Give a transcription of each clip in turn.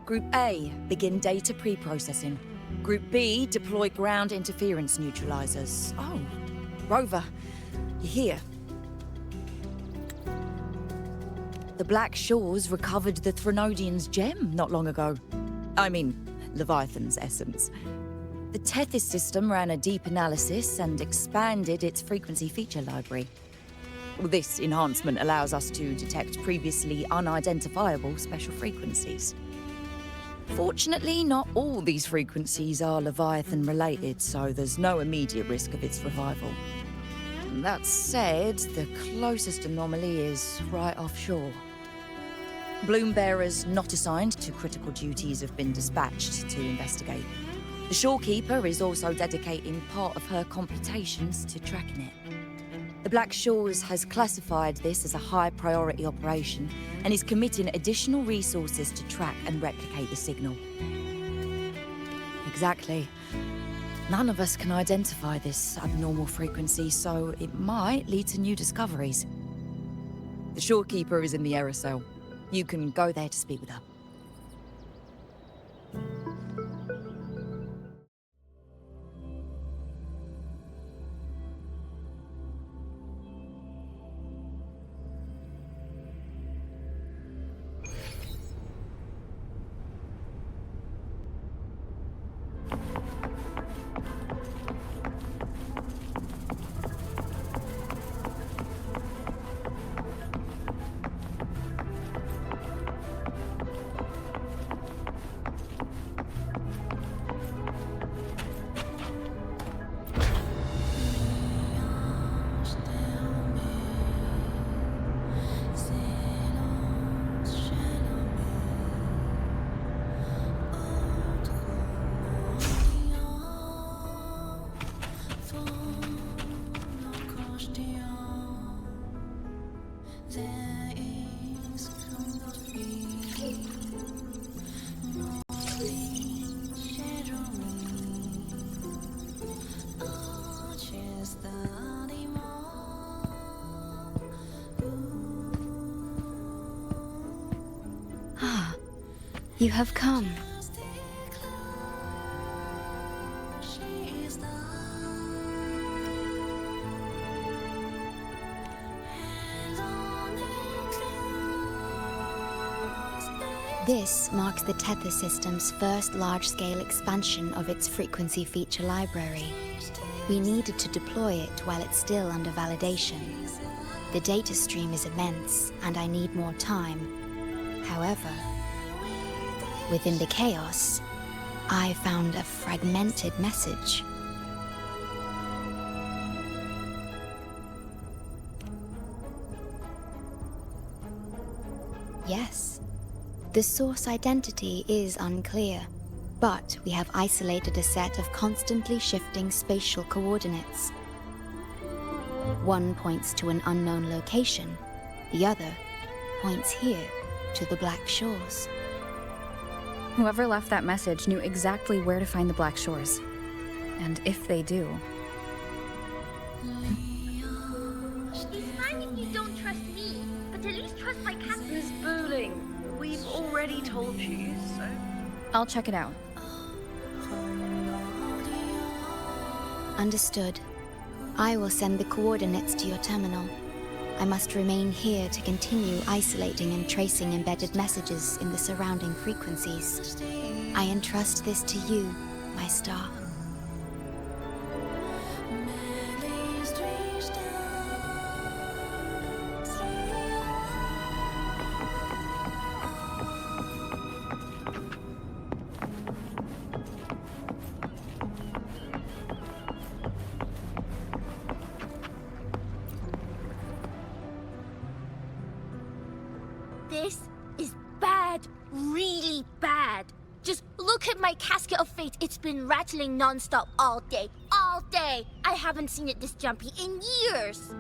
Group A, begin data pre-processing. Group B, deploy ground interference neutralizers. Oh, Rover, you're here. The Black Shores recovered the Threnodian's gem not long ago. I mean, Leviathan's essence. The Tethys system ran a deep analysis and expanded its frequency feature library. This enhancement allows us to detect previously unidentifiable special frequencies. Fortunately, not all these frequencies are Leviathan-related, so there's no immediate risk of its revival. That said, the closest anomaly is right offshore. Bloom bearers not assigned to critical duties have been dispatched to investigate. The Shorekeeper is also dedicating part of her computations to tracking it. The Black Shores has classified this as a high-priority operation and is committing additional resources to track and replicate the signal. Exactly. None of us can identify this abnormal frequency, so it might lead to new discoveries. The Shorekeeper is in the aerosol. You can go there to speak with her. You have come. This marks the Tethys system's first large-scale expansion of its frequency feature library. We needed to deploy it while it's still under validation. The data stream is immense, and I need more time. However, within the chaos, I found a fragmented message. Yes, the source identity is unclear, but we have isolated a set of constantly shifting spatial coordinates. One points to an unknown location, the other points here to the Black Shores. Whoever left that message knew exactly where to find the Black Shores. And if they do... It's fine if you don't trust me, but at least trust my cat. Miss Bowling, we've already told you, so... I'll check it out. Understood. I will send the coordinates to your terminal. I must remain here to continue isolating and tracing embedded messages in the surrounding frequencies. I entrust this to you, my star. This is bad, really bad. Just look at my casket of fate. It's been rattling non-stop all day. All day! I haven't seen it this jumpy in years.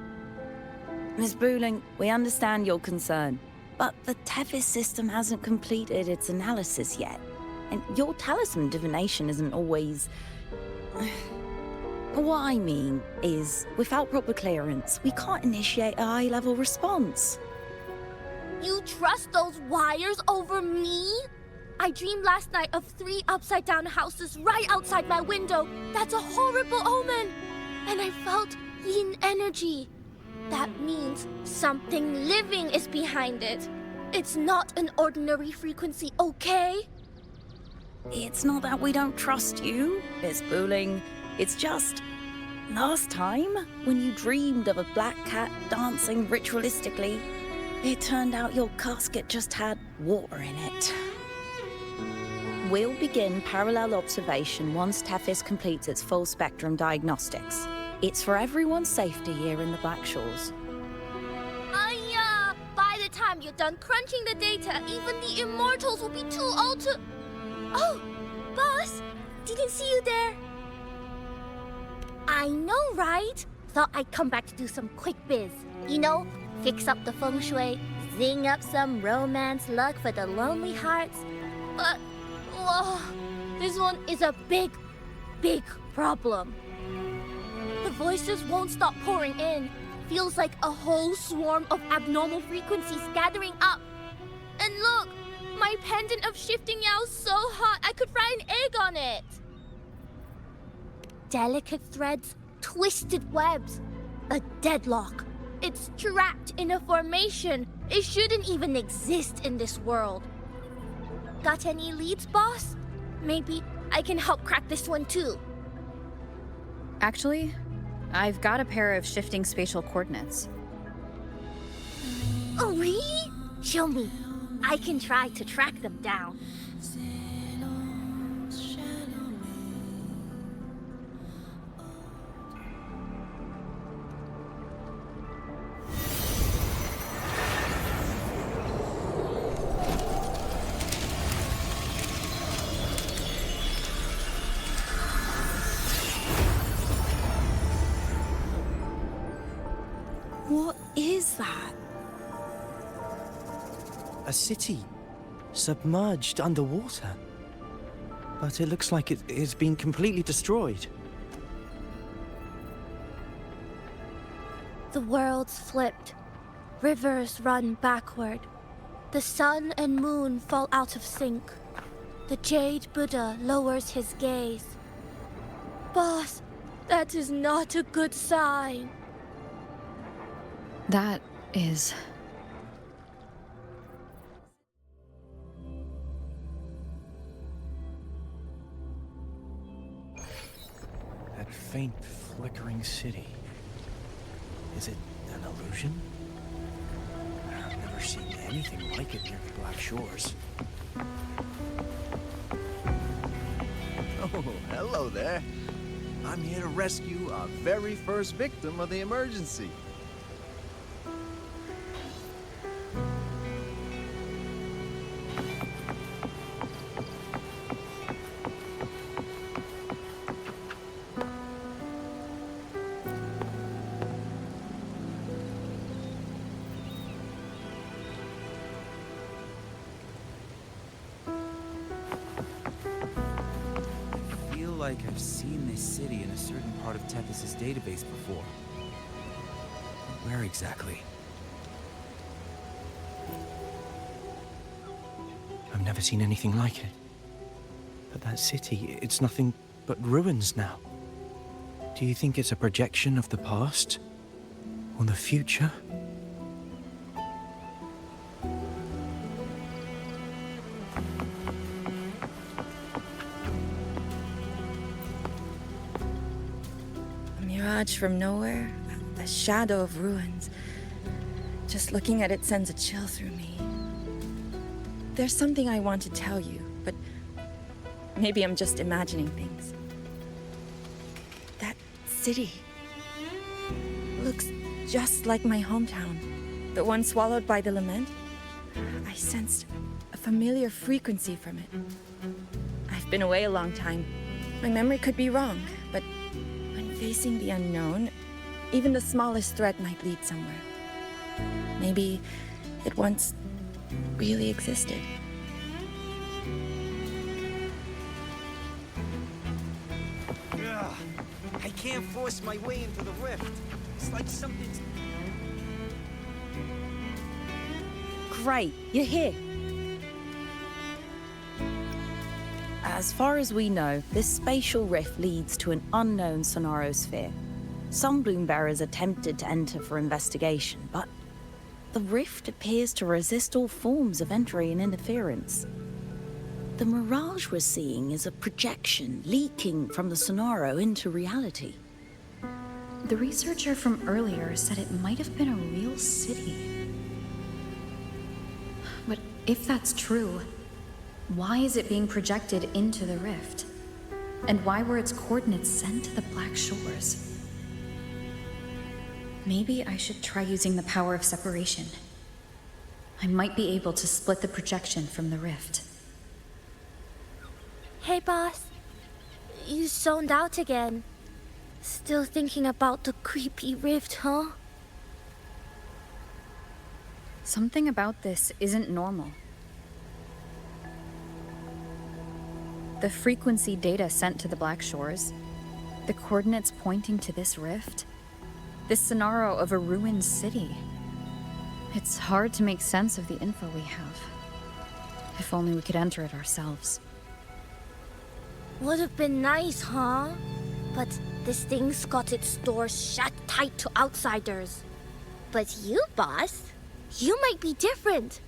Miss Bowling, we understand your concern, but the Tethys system hasn't completed its analysis yet. And your talisman divination isn't always... What I mean is, without proper clearance, we can't initiate a high-level response. You trust those wires over me? I dreamed last night of 3 upside-down houses right outside my window. That's a horrible omen. And I felt yin energy. That means something living is behind it. It's not an ordinary frequency, okay? It's not that we don't trust you, Miss Booling. It's just... last time, when you dreamed of a black cat dancing ritualistically, it turned out your casket just had water in it. We'll begin parallel observation once Tethys completes its full spectrum diagnostics. It's for everyone's safety here in the Black Shores. By the time you're done crunching the data, even the immortals will be too old to... Oh, boss, didn't see you there. I know, right? Thought I'd come back to do some quick biz. You know, fix up the feng shui, zing up some romance luck for the lonely hearts. But, whoa, this one is a big, big problem. The voices won't stop pouring in. Feels like a whole swarm of abnormal frequencies gathering up. And look, my pendant of shifting yow's so hot I could fry an egg on it. Delicate threads, twisted webs, a deadlock. It's trapped in a formation. It shouldn't even exist in this world. Got any leads, boss? Maybe I can help crack this one too. Actually, I've got a pair of shifting spatial coordinates. Oh, really? Show me. I can try to track them down. What is that? A city, submerged underwater. But it looks like it's been completely destroyed. The world's flipped. Rivers run backward. The sun and moon fall out of sync. The Jade Buddha lowers his gaze. Boss, that is not a good sign. That is... That faint, flickering city. Is it an illusion? I've never seen anything like it near the Black Shores. Oh, hello there. I'm here to rescue our very first victim of the emergency. Like I've seen this city in a certain part of Tethys' database before. Where exactly? I've never seen anything like it. But that city, it's nothing but ruins now. Do you think it's a projection of the past? Or the future? From nowhere, a shadow of ruins. Just looking at it sends a chill through me. There's something I want to tell you, but maybe I'm just imagining things. That city looks just like my hometown, the one swallowed by the Lament. I sensed a familiar frequency from it. I've been away a long time. My memory could be wrong, but facing the unknown, even the smallest threat might lead somewhere. Maybe it once really existed. Ugh, I can't force my way into the rift. It's like something's... Great, you're here. As far as we know, this spatial rift leads to an unknown sonarosphere. Some bloom-bearers attempted to enter for investigation, but the rift appears to resist all forms of entry and interference. The mirage we're seeing is a projection leaking from the Sonaro into reality. The researcher from earlier said it might have been a real city. But if that's true, why is it being projected into the rift? And why were its coordinates sent to the Black Shores? Maybe I should try using the power of separation. I might be able to split the projection from the rift. Hey, boss. You zoned out again. Still thinking about the creepy rift, huh? Something about this isn't normal. The frequency data sent to the Black Shores, the coordinates pointing to this rift, this scenario of a ruined city. It's hard to make sense of the info we have. If only we could enter it ourselves. Would have been nice, huh? But this thing's got its doors shut tight to outsiders. But you, boss, you might be different.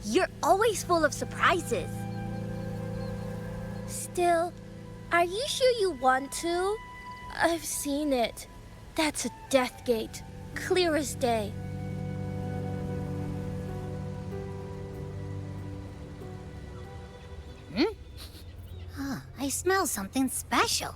You're always full of surprises. Still, are you sure you want to? I've seen it. That's a death gate, clear as day. I smell something special.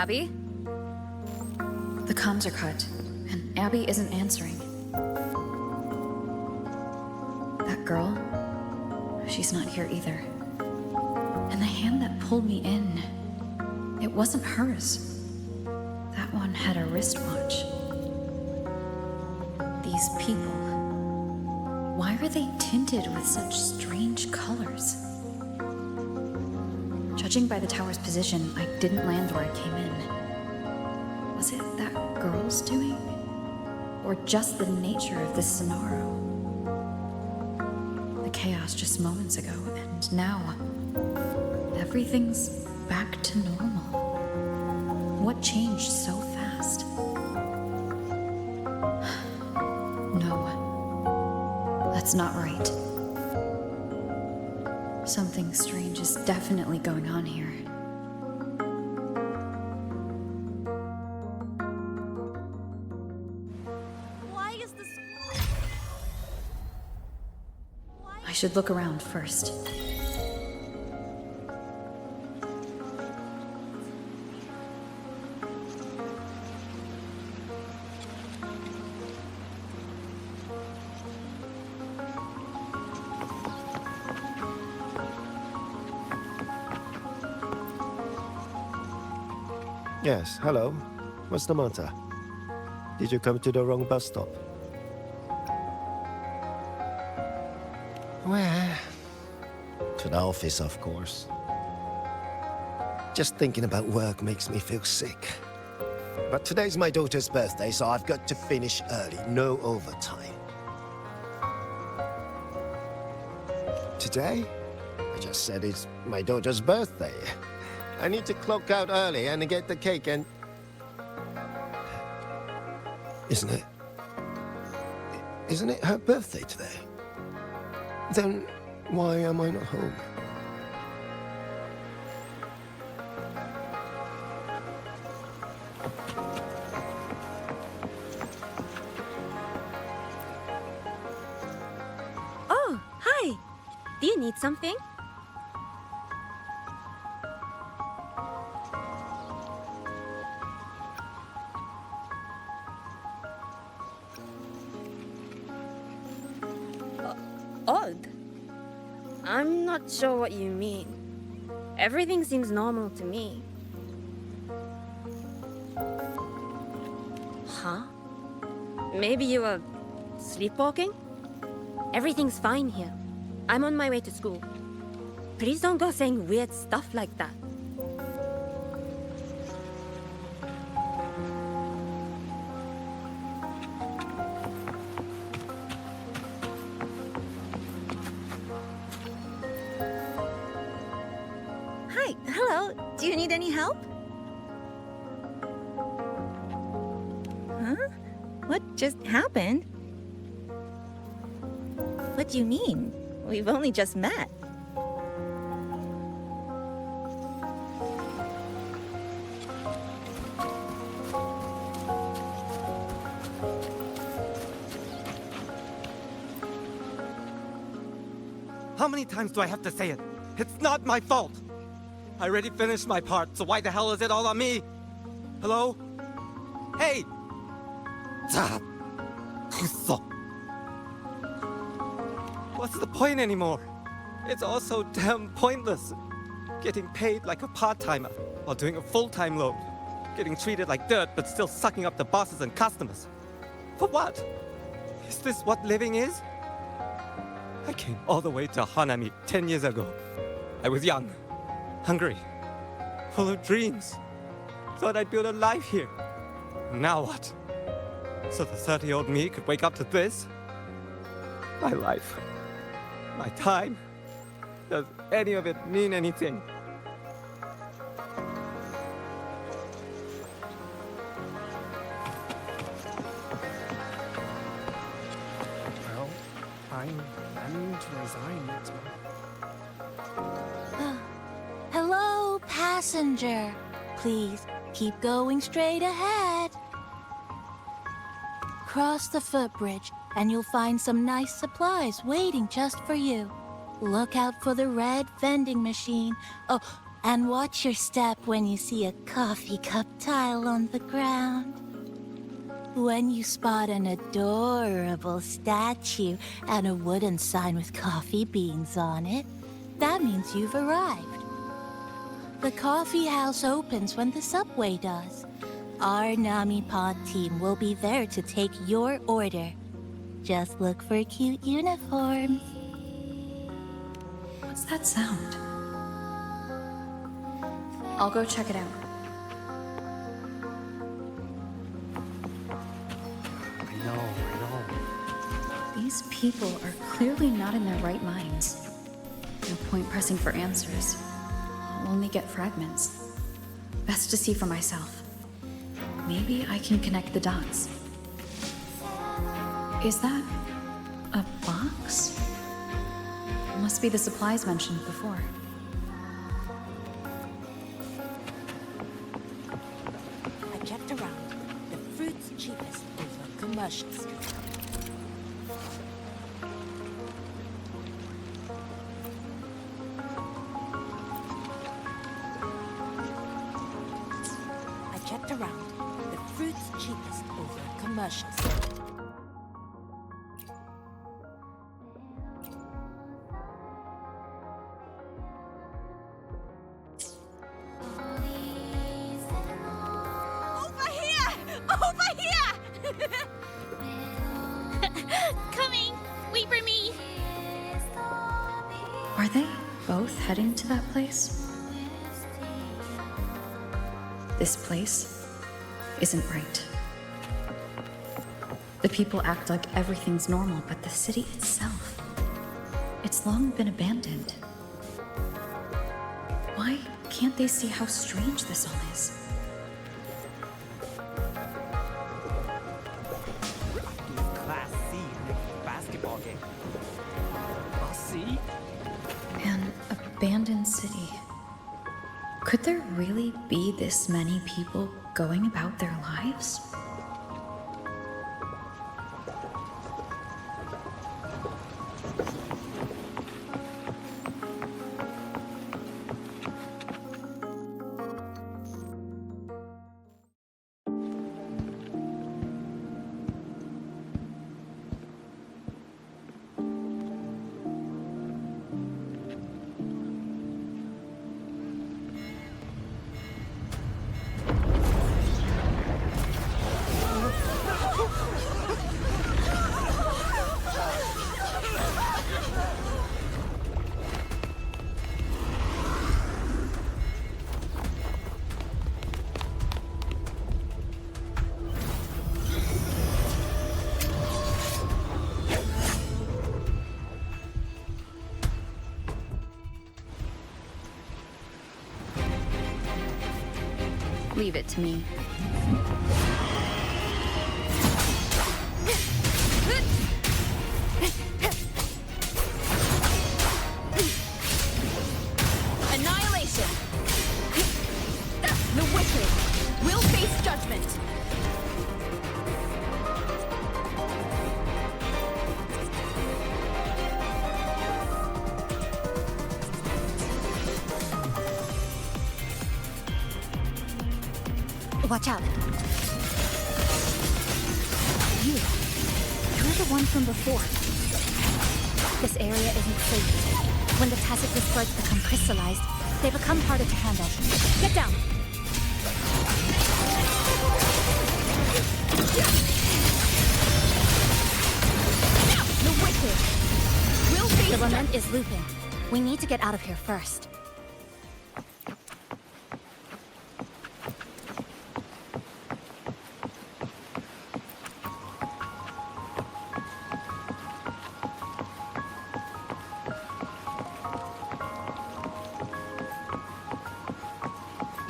Abby? The comms are cut, and Abby isn't answering. That girl, she's not here either. And the hand that pulled me in, it wasn't hers. That one had a wristwatch. These people, why are they tinted with such strange colors? Judging by the tower's position, I didn't land where I came in. Was it that girl's doing? Or just the nature of this scenario? The chaos just moments ago, and now everything's back to normal. What changed so fast? No, that's not right. Something strange is definitely going on here. Why is this... I should look around first. Yes, hello. What's the matter? Did you come to the wrong bus stop? Where? To the office, of course. Just thinking about work makes me feel sick. But today's my daughter's birthday, so I've got to finish early. No overtime. Today? I just said it's my daughter's birthday. I need to clock out early and get the cake and... Isn't it her birthday today? Then why am I not home? Oh, hi. Do you need something? Odd. I'm not sure what you mean. Everything seems normal to me. Huh? Maybe you were sleepwalking? Everything's fine here. I'm on my way to school. Please don't go saying weird stuff like that. Hi, hello. Do you need any help? Huh? What just happened? What do you mean? We've only just met. How many times do I have to say it? It's not my fault! I already finished my part, so why the hell is it all on me? Hello? Hey! What's the point anymore? It's all so damn pointless. Getting paid like a part-timer while doing a full-time load. Getting treated like dirt but still sucking up the bosses and customers. For what? Is this what living is? I came all the way to Hanami 10 years ago. I was young, hungry, full of dreams. Thought I'd build a life here. Now what? So the 30-year-old me could wake up to this? My life, my time, does any of it mean anything? Well, I'm planning to resign next month. Hello, passenger. Please keep going straight ahead. Cross the footbridge, and you'll find some nice supplies waiting just for you. Look out for the red vending machine. Oh, And watch your step when you see a coffee cup tile on the ground. When you spot an adorable statue and a wooden sign with coffee beans on it, that means you've arrived. The coffee house opens when the subway does. Our Namipon team will be there to take your order. Just look for cute uniforms. What's that sound? I'll go check it out. I know. These people are clearly not in their right minds. No point pressing for answers. I'll only get fragments. Best to see for myself. Maybe I can connect the dots. Is that a box? Must be the supplies mentioned before. I checked around. The fruit's cheapest over commercial street. I checked around. The fruit's cheapest over commercial street. Coming! Wait for me! Are they both heading to that place? This place isn't right. The people act like everything's normal, but the city itself, it's long been abandoned. Why can't they see how strange this all is? Class C basketball game. Class C? An abandoned city. Could there really be this many people going about their lives? Leave it to me. Annihilation! The wicked will face judgment! Watch out. You're the one from before. This area isn't safe. When the Tacet spirits become crystallized, they become harder to handle. Get down! Now, the wicked will face The Lament is looping. We need to get out of here first.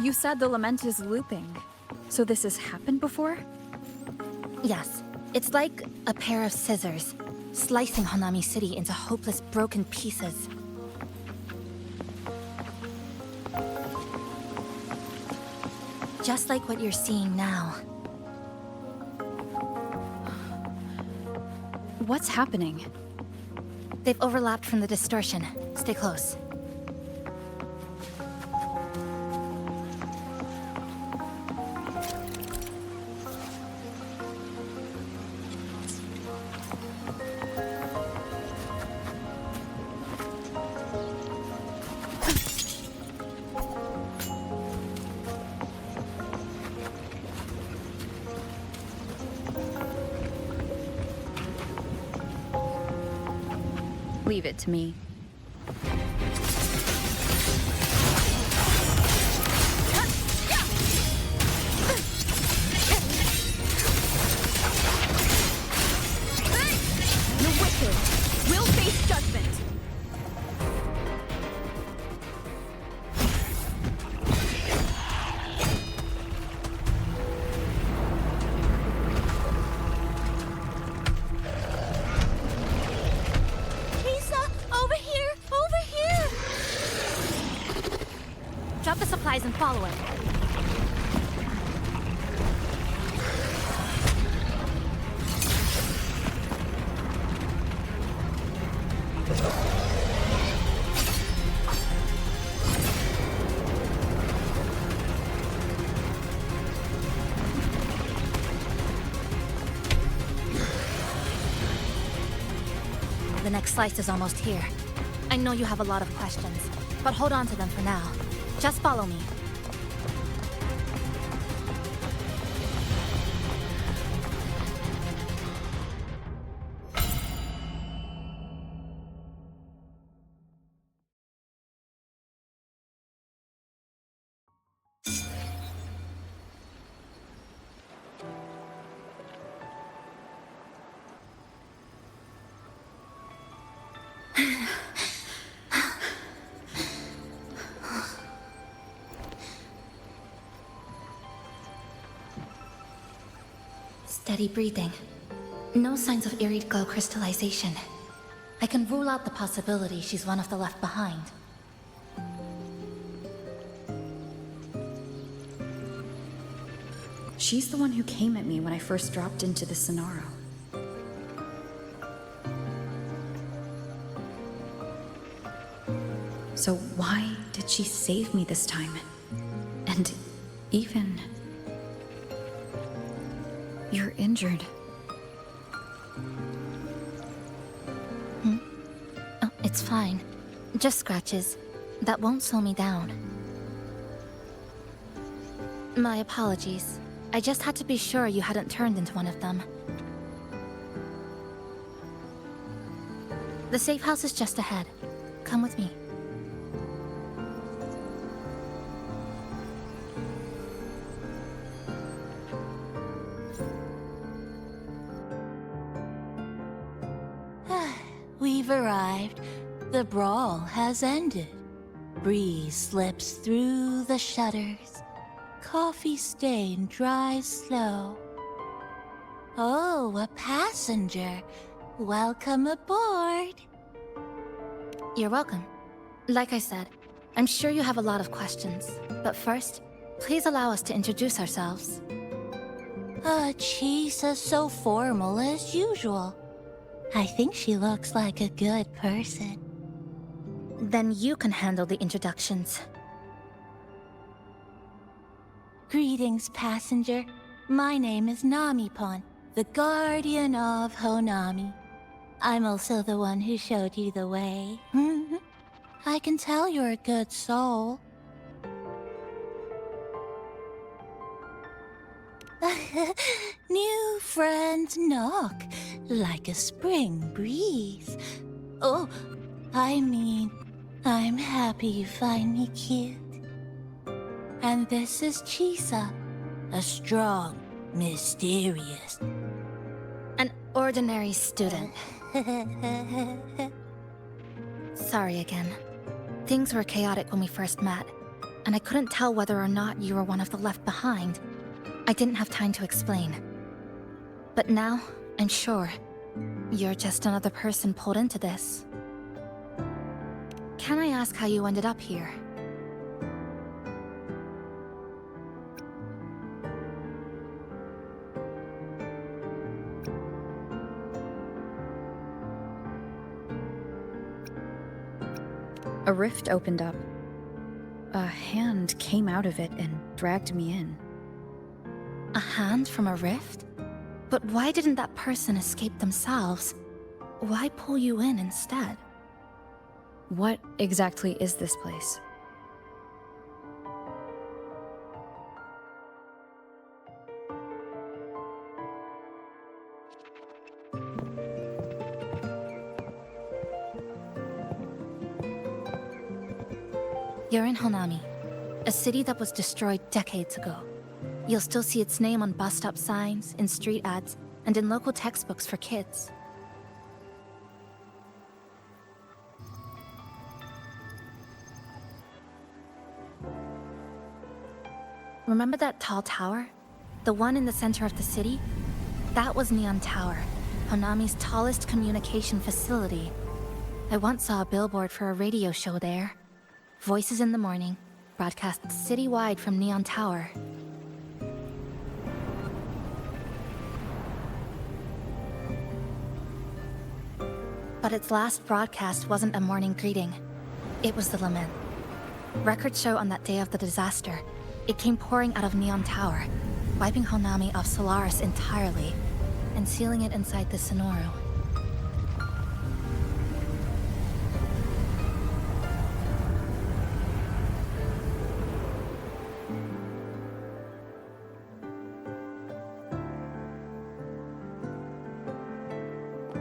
You said the Lament is looping. So this has happened before? Yes. It's like a pair of scissors, slicing Hanami City into hopeless broken pieces. Just like what you're seeing now. What's happening? They've overlapped from the distortion. Stay close. Leave it to me. The wicked will face judgment. Drop the supplies and follow it. The next slice is almost here. I know you have a lot of questions, but hold on to them for now. Just follow me. Steady breathing. No signs of Irideglow crystallization. I can rule out the possibility she's one of the left behind. She's the one who came at me when I first dropped into the Sonaro. So why did she save me this time? And even... You're injured. Oh, it's fine. Just scratches. That won't slow me down. My apologies. I just had to be sure you hadn't turned into one of them. The safe house is just ahead. Come with me. We've arrived. The brawl has ended. Breeze slips through the shutters. Coffee stain dries slow. Oh, a passenger. Welcome aboard. You're welcome. Like I said, I'm sure you have a lot of questions. But first, please allow us to introduce ourselves. Chisa so formal as usual. I think she looks like a good person. Then you can handle the introductions. Greetings, passenger. My name is Namipon, the guardian of Honami. I'm also the one who showed you the way. I can tell you're a good soul. New friends knock like a spring breeze. Oh, I mean, I'm happy you find me cute. And this is Chisa, a strong, mysterious... An ordinary student. Sorry again. Things were chaotic when we first met, and I couldn't tell whether or not you were one of the left behind. I didn't have time to explain. But now, I'm sure, you're just another person pulled into this. Can I ask how you ended up here? A rift opened up. A hand came out of it and dragged me in. A hand from a rift? But why didn't that person escape themselves? Why pull you in instead? What exactly is this place? You're in Honami, a city that was destroyed decades ago. You'll still see its name on bus stop signs, in street ads, and in local textbooks for kids. Remember that tall tower? The one in the center of the city? That was Neon Tower, Honami's tallest communication facility. I once saw a billboard for a radio show there. Voices in the morning, broadcast citywide from Neon Tower. But its last broadcast wasn't a morning greeting. It was the Lament. Records show on that day of the disaster, it came pouring out of Neon Tower, wiping Honami off Solaris entirely, and sealing it inside the Sonoro.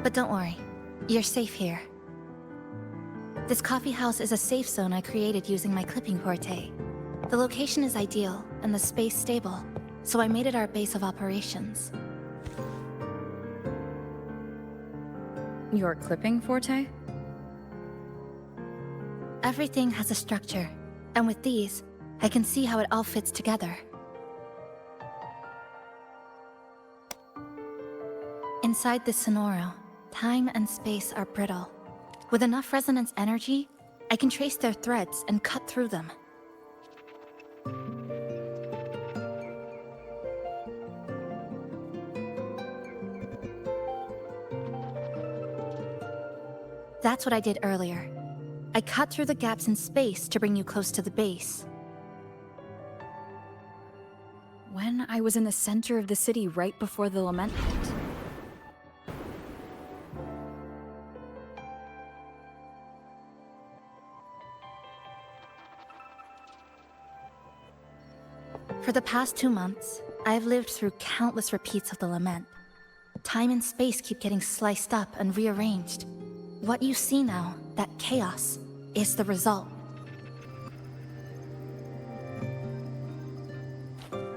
But don't worry, you're safe here. This coffee house is a safe zone I created using my clipping forte. The location is ideal, and the space stable, so I made it our base of operations. Your clipping forte? Everything has a structure, and with these, I can see how it all fits together. Inside this Sonoro, time and space are brittle. With enough resonance energy, I can trace their threads and cut through them. That's what I did earlier. I cut through the gaps in space to bring you close to the base. When I was in the center of the city right before the Lament hit. For the past 2 months, I've lived through countless repeats of the Lament. Time and space keep getting sliced up and rearranged. What you see now, that chaos, is the result.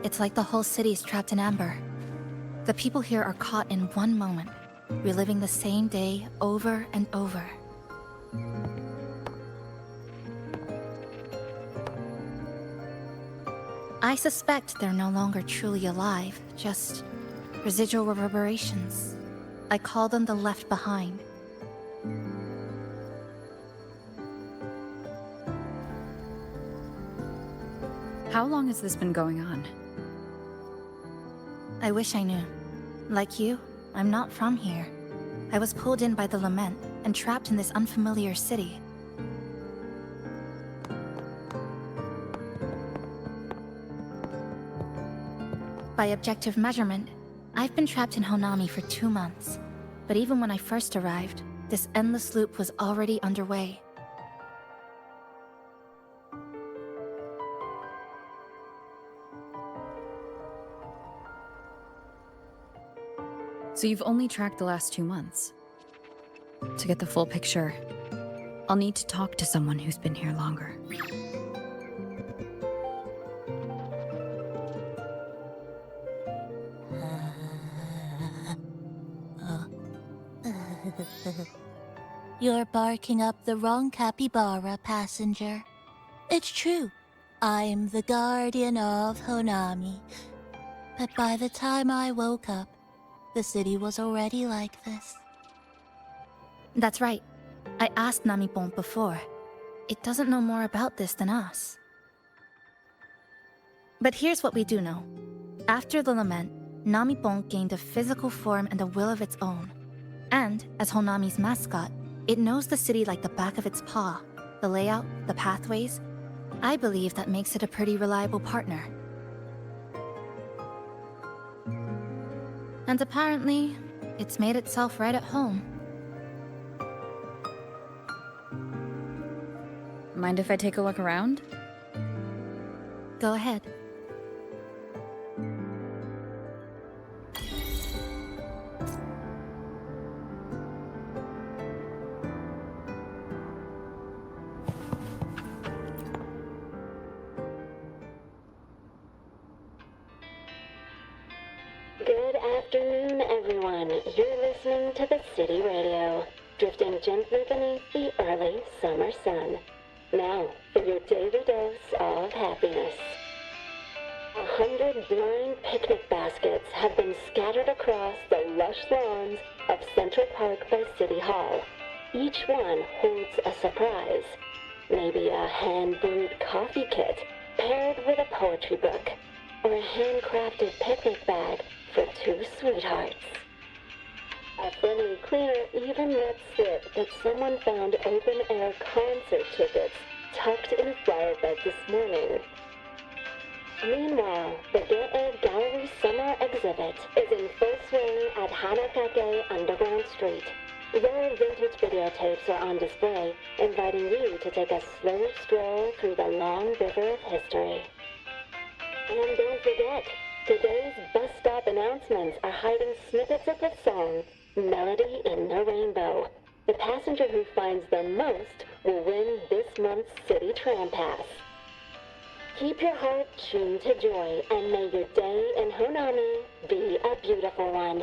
It's like the whole city's trapped in amber. The people here are caught in one moment, reliving the same day over and over. I suspect they're no longer truly alive, just residual reverberations. I call them the Left Behind. How long has this been going on? I wish I knew. Like you, I'm not from here. I was pulled in by the Lament and trapped in this unfamiliar city. By objective measurement, I've been trapped in Honami for 2 months. But even when I first arrived, this endless loop was already underway. So you've only tracked the last 2 months. To get the full picture, I'll need to talk to someone who's been here longer. You're barking up the wrong capybara, passenger. It's true. I'm the guardian of Honami. But by the time I woke up, the city was already like this. That's right. I asked Namipon before. It doesn't know more about this than us. But here's what we do know. After the Lament, Namipon gained a physical form and a will of its own. And, as Honami's mascot, it knows the city like the back of its paw. The layout, the pathways. I believe that makes it a pretty reliable partner. And apparently, it's made itself right at home. Mind if I take a look around? Go ahead. You're listening to the City Radio, drifting gently beneath the early summer sun. Now, for your daily dose of happiness. 100 blind picnic baskets have been scattered across the lush lawns of Central Park by City Hall. Each one holds a surprise. Maybe a hand-brewed coffee kit paired with a poetry book, or a handcrafted picnic bag for two sweethearts. A friendly cleaner even let slip that someone found open-air concert tickets tucked in a flower bed this morning. Meanwhile, the Get Egg Gallery Summer Exhibit is in full swing at Hanakake Underground Street. Rare vintage videotapes are on display, inviting you to take a slow stroll through the long river of history. And don't forget, today's bus stop announcements are hiding snippets of the song, Melody in the Rainbow. The passenger who finds them most will win this month's City Tram Pass. Keep your heart tuned to joy, and may your day in Honami be a beautiful one.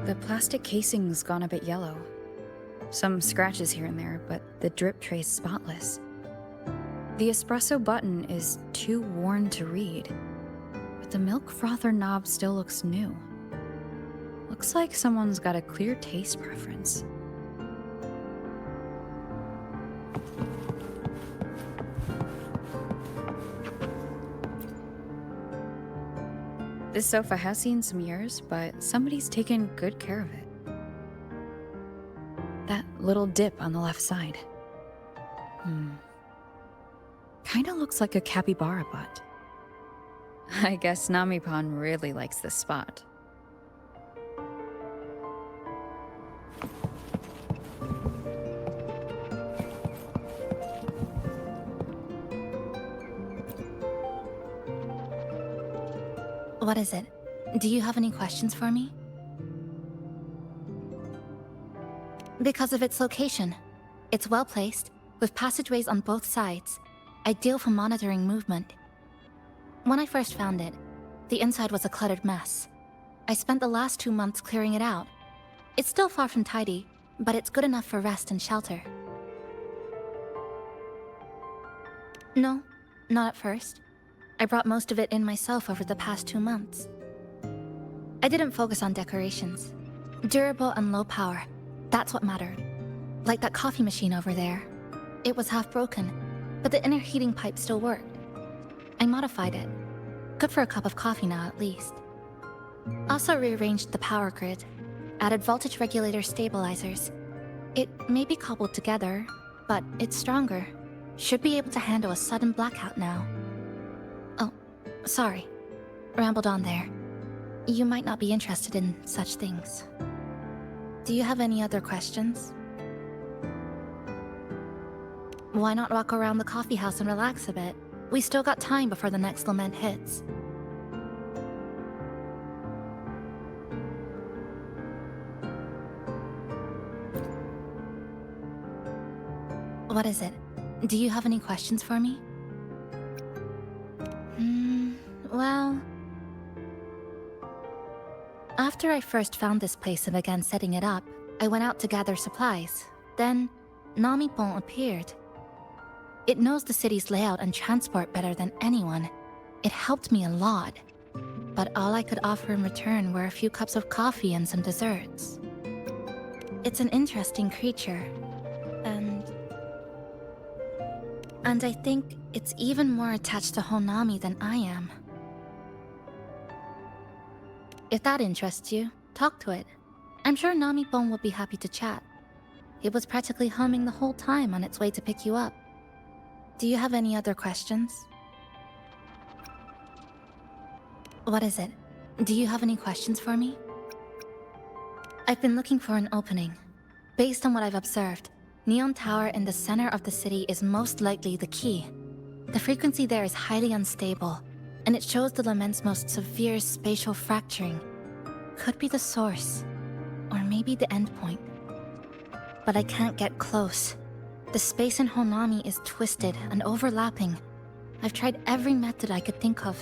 The plastic casing's gone a bit yellow. Some scratches here and there, but the drip tray's spotless. The espresso button is too worn to read, but the milk frother knob still looks new. Looks like someone's got a clear taste preference. This sofa has seen some years, but somebody's taken good care of it. That little dip on the left side. Kinda looks like a capybara butt. I guess Namipon really likes this spot. What is it? Do you have any questions for me? Because of its location. It's well placed, with passageways on both sides, ideal for monitoring movement. When I first found it, the inside was a cluttered mess. I spent the last 2 months clearing it out. It's still far from tidy, but it's good enough for rest and shelter. No, not at first. I brought most of it in myself over the past 2 months. I didn't focus on decorations. Durable and low power, that's what mattered. Like that coffee machine over there. It was half broken, but the inner heating pipe still worked. I modified it. Good for a cup of coffee now, at least. Also rearranged the power grid, added voltage regulator stabilizers. It may be cobbled together, but it's stronger. Should be able to handle a sudden blackout now. Oh, sorry. Rambled on there. You might not be interested in such things. Do you have any other questions? Why not walk around the coffee house and relax a bit? We still got time before the next Lament hits. What is it? Do you have any questions for me? Well... After I first found this place and began setting it up, I went out to gather supplies. Then, Namipon appeared. It knows the city's layout and transport better than anyone. It helped me a lot. But all I could offer in return were a few cups of coffee and some desserts. It's an interesting creature. And I think it's even more attached to Honami than I am. If that interests you, talk to it. I'm sure Namipon will be happy to chat. It was practically humming the whole time on its way to pick you up. Do you have any other questions? What is it? Do you have any questions for me? I've been looking for an opening. Based on what I've observed, Neon Tower in the center of the city is most likely the key. The frequency there is highly unstable, and it shows the Lament's most severe spatial fracturing. could be the source, or maybe the endpoint. But I can't get close. The space in Honami is twisted and overlapping. I've tried every method I could think of,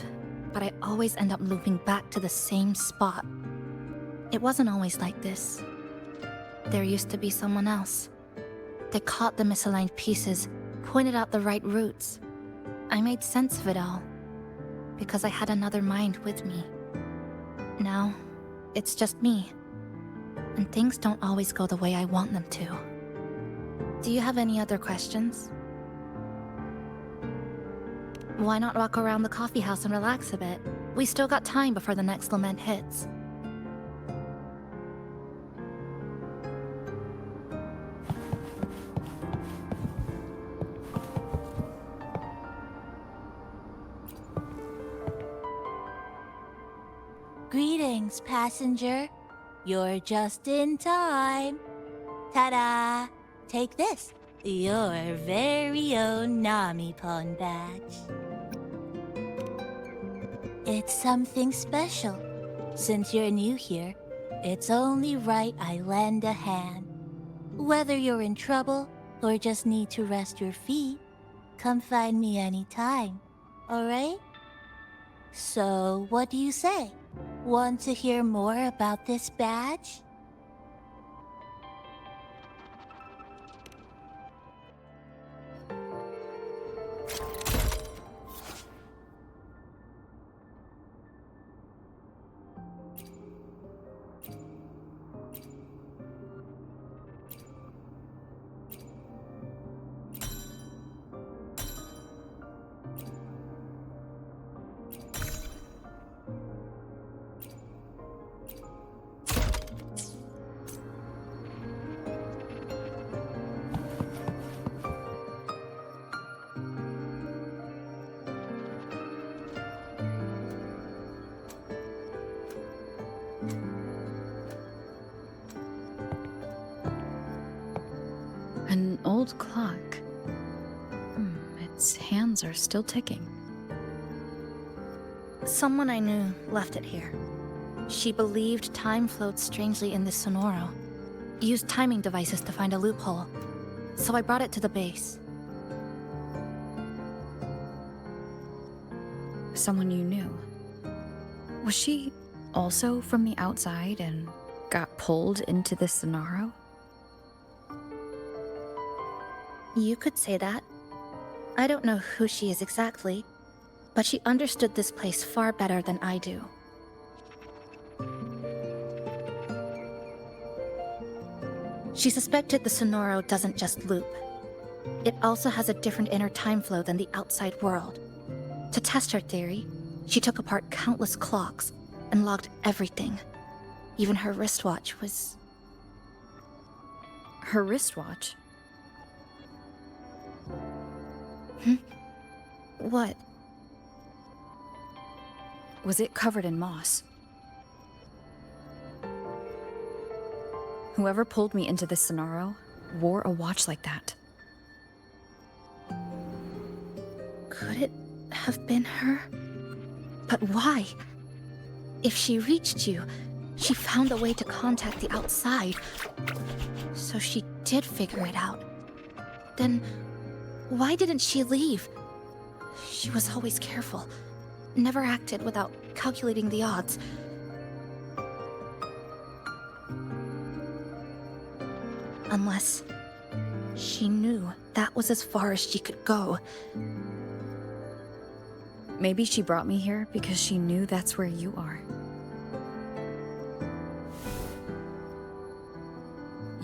but I always end up looping back to the same spot. It wasn't always like this. There used to be someone else. They caught the misaligned pieces, pointed out the right routes. I made sense of it all, because I had another mind with me. Now, it's just me, and things don't always go the way I want them to. Do you have any other questions? Why not walk around the coffee house and relax a bit? We still got time before the next Lament hits. Greetings, passenger. You're just in time. Ta-da! Take this, your very own Namipon badge. It's something special. Since you're new here, it's only right I lend a hand. Whether you're in trouble or just need to rest your feet, come find me anytime, alright? So, what do you say? Want to hear more about this badge? An old clock. Its hands are still ticking. Someone I knew left it here. She believed time flowed strangely in this Sonoro. Used timing devices to find a loophole. So I brought it to the base. Someone you knew. Was she also from the outside and got pulled into this Sonoro? You could say that. I don't know who she is exactly, but she understood this place far better than I do. She suspected the Sonoro doesn't just loop. It also has a different inner time flow than the outside world. To test her theory, she took apart countless clocks and logged everything. Even her wristwatch was... Her wristwatch? What? Was it covered in moss? Whoever pulled me into this Sonoro wore a watch like that. Could it have been her? But why? If she reached you, she found a way to contact the outside. So she did figure it out. Then why didn't she leave? She was always careful. Never acted without calculating the odds. Unless she knew that was as far as she could go. Maybe she brought me here because she knew that's where you are.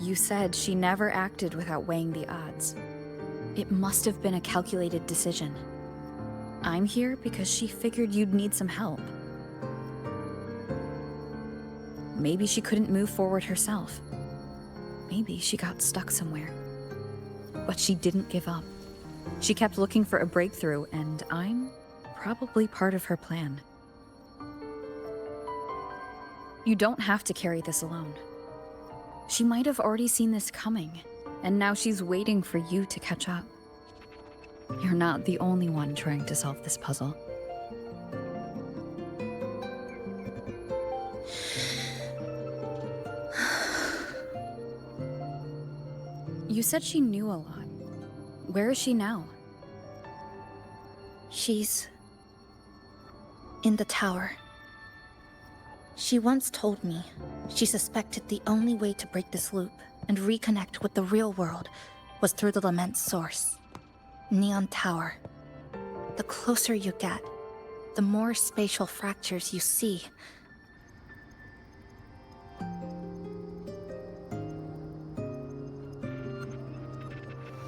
You said she never acted without weighing the odds. It must have been a calculated decision. I'm here because she figured you'd need some help. Maybe she couldn't move forward herself. Maybe she got stuck somewhere. But she didn't give up. She kept looking for a breakthrough, and I'm probably part of her plan. You don't have to carry this alone. She might have already seen this coming, and now she's waiting for you to catch up. You're not the only one trying to solve this puzzle. You said she knew a lot. Where is she now? She's in the tower. She once told me she suspected the only way to break this loop and reconnect with the real world was through the Lament source, Neon Tower. The closer you get, the more spatial fractures you see.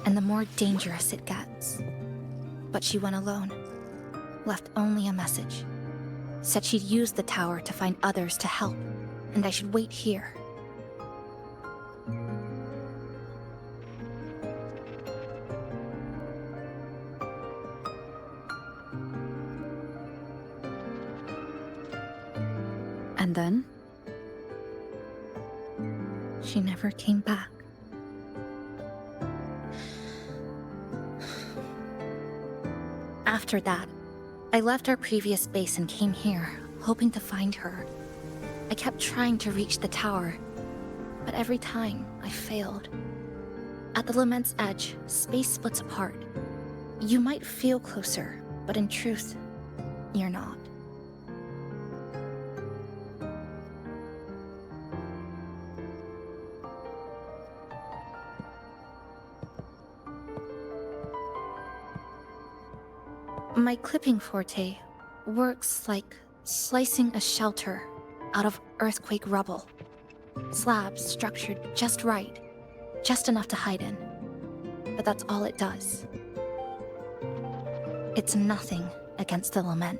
And the more dangerous it gets. But she went alone, left only a message. Said she'd use the tower to find others to help, and I should wait here. And then? She never came back. After that, I left our previous base and came here, hoping to find her. I kept trying to reach the tower, but every time I failed. At the Lament's edge, space splits apart. You might feel closer, but in truth, you're not. My clipping forte works like slicing a shelter out of earthquake rubble. Slabs structured just right, just enough to hide in. But that's all it does. It's nothing against the Lament.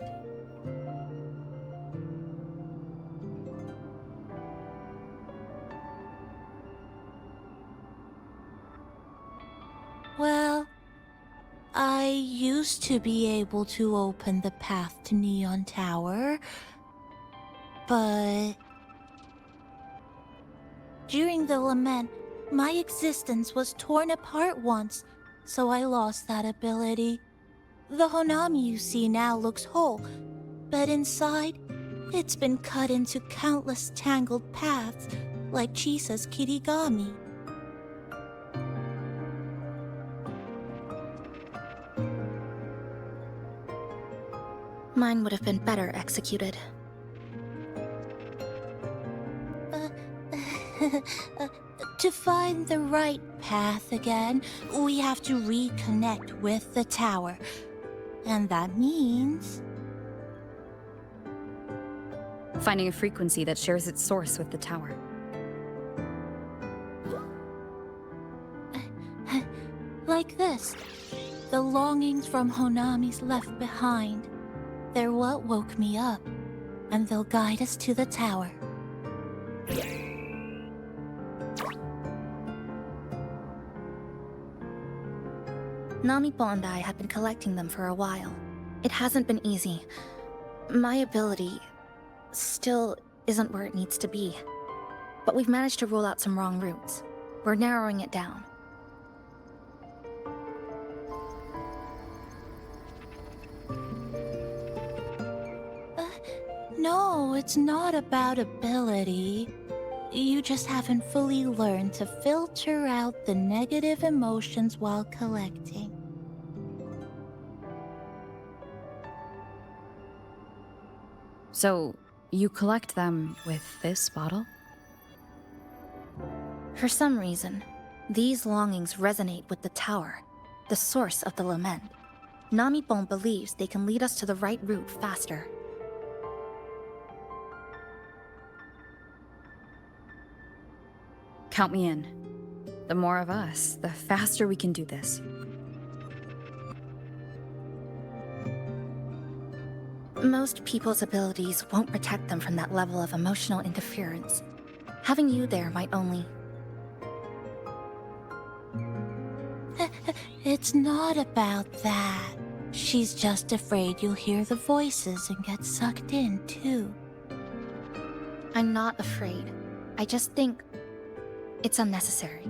Well, I used to be able to open the path to Neon Tower, but during the Lament, my existence was torn apart once, so I lost that ability. The Honami you see now looks whole, but inside, it's been cut into countless tangled paths, like Chisa's Kirigami. Mine would have been better executed. To find the right path again, we have to reconnect with the tower. And that means... finding a frequency that shares its source with the tower. Like this. The longings from Honami's left behind. They're what woke me up, and they'll guide us to the tower. Namipon and I have been collecting them for a while. It hasn't been easy. My ability still isn't where it needs to be. But we've managed to rule out some wrong routes. We're narrowing it down. No, it's not about ability. You just haven't fully learned to filter out the negative emotions while collecting. So, you collect them with this bottle? For some reason, these longings resonate with the tower, the source of the Lament. Namipon believes they can lead us to the right route faster. Count me in. The more of us, the faster we can do this. Most people's abilities won't protect them from that level of emotional interference. Having you there might only... It's not about that. She's just afraid you'll hear the voices and get sucked in, too. I'm not afraid. I just think it's unnecessary.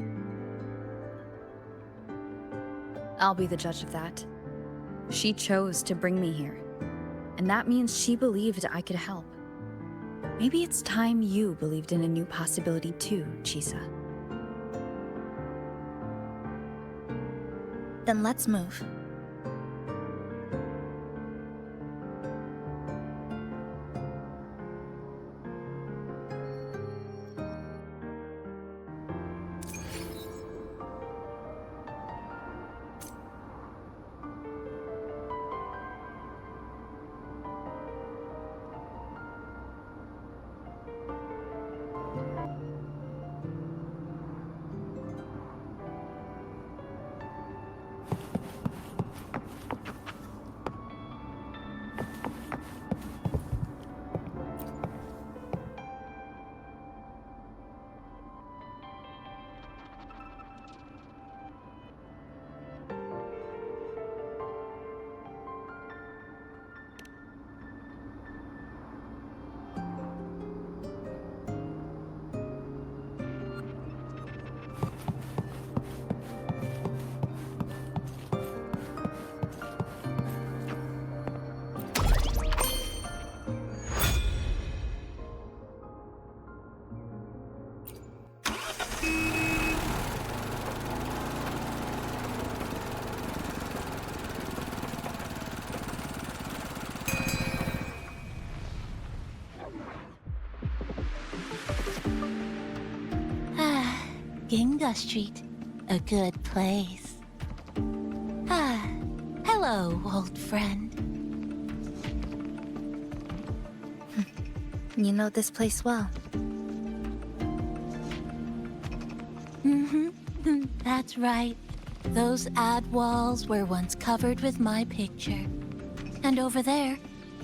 I'll be the judge of that. She chose to bring me here. And that means she believed I could help. Maybe it's time you believed in a new possibility too, Chisa. Then let's move. Ginga Street, a good place. Hello, old friend. You know this place well. That's right. Those ad walls were once covered with my picture. And over there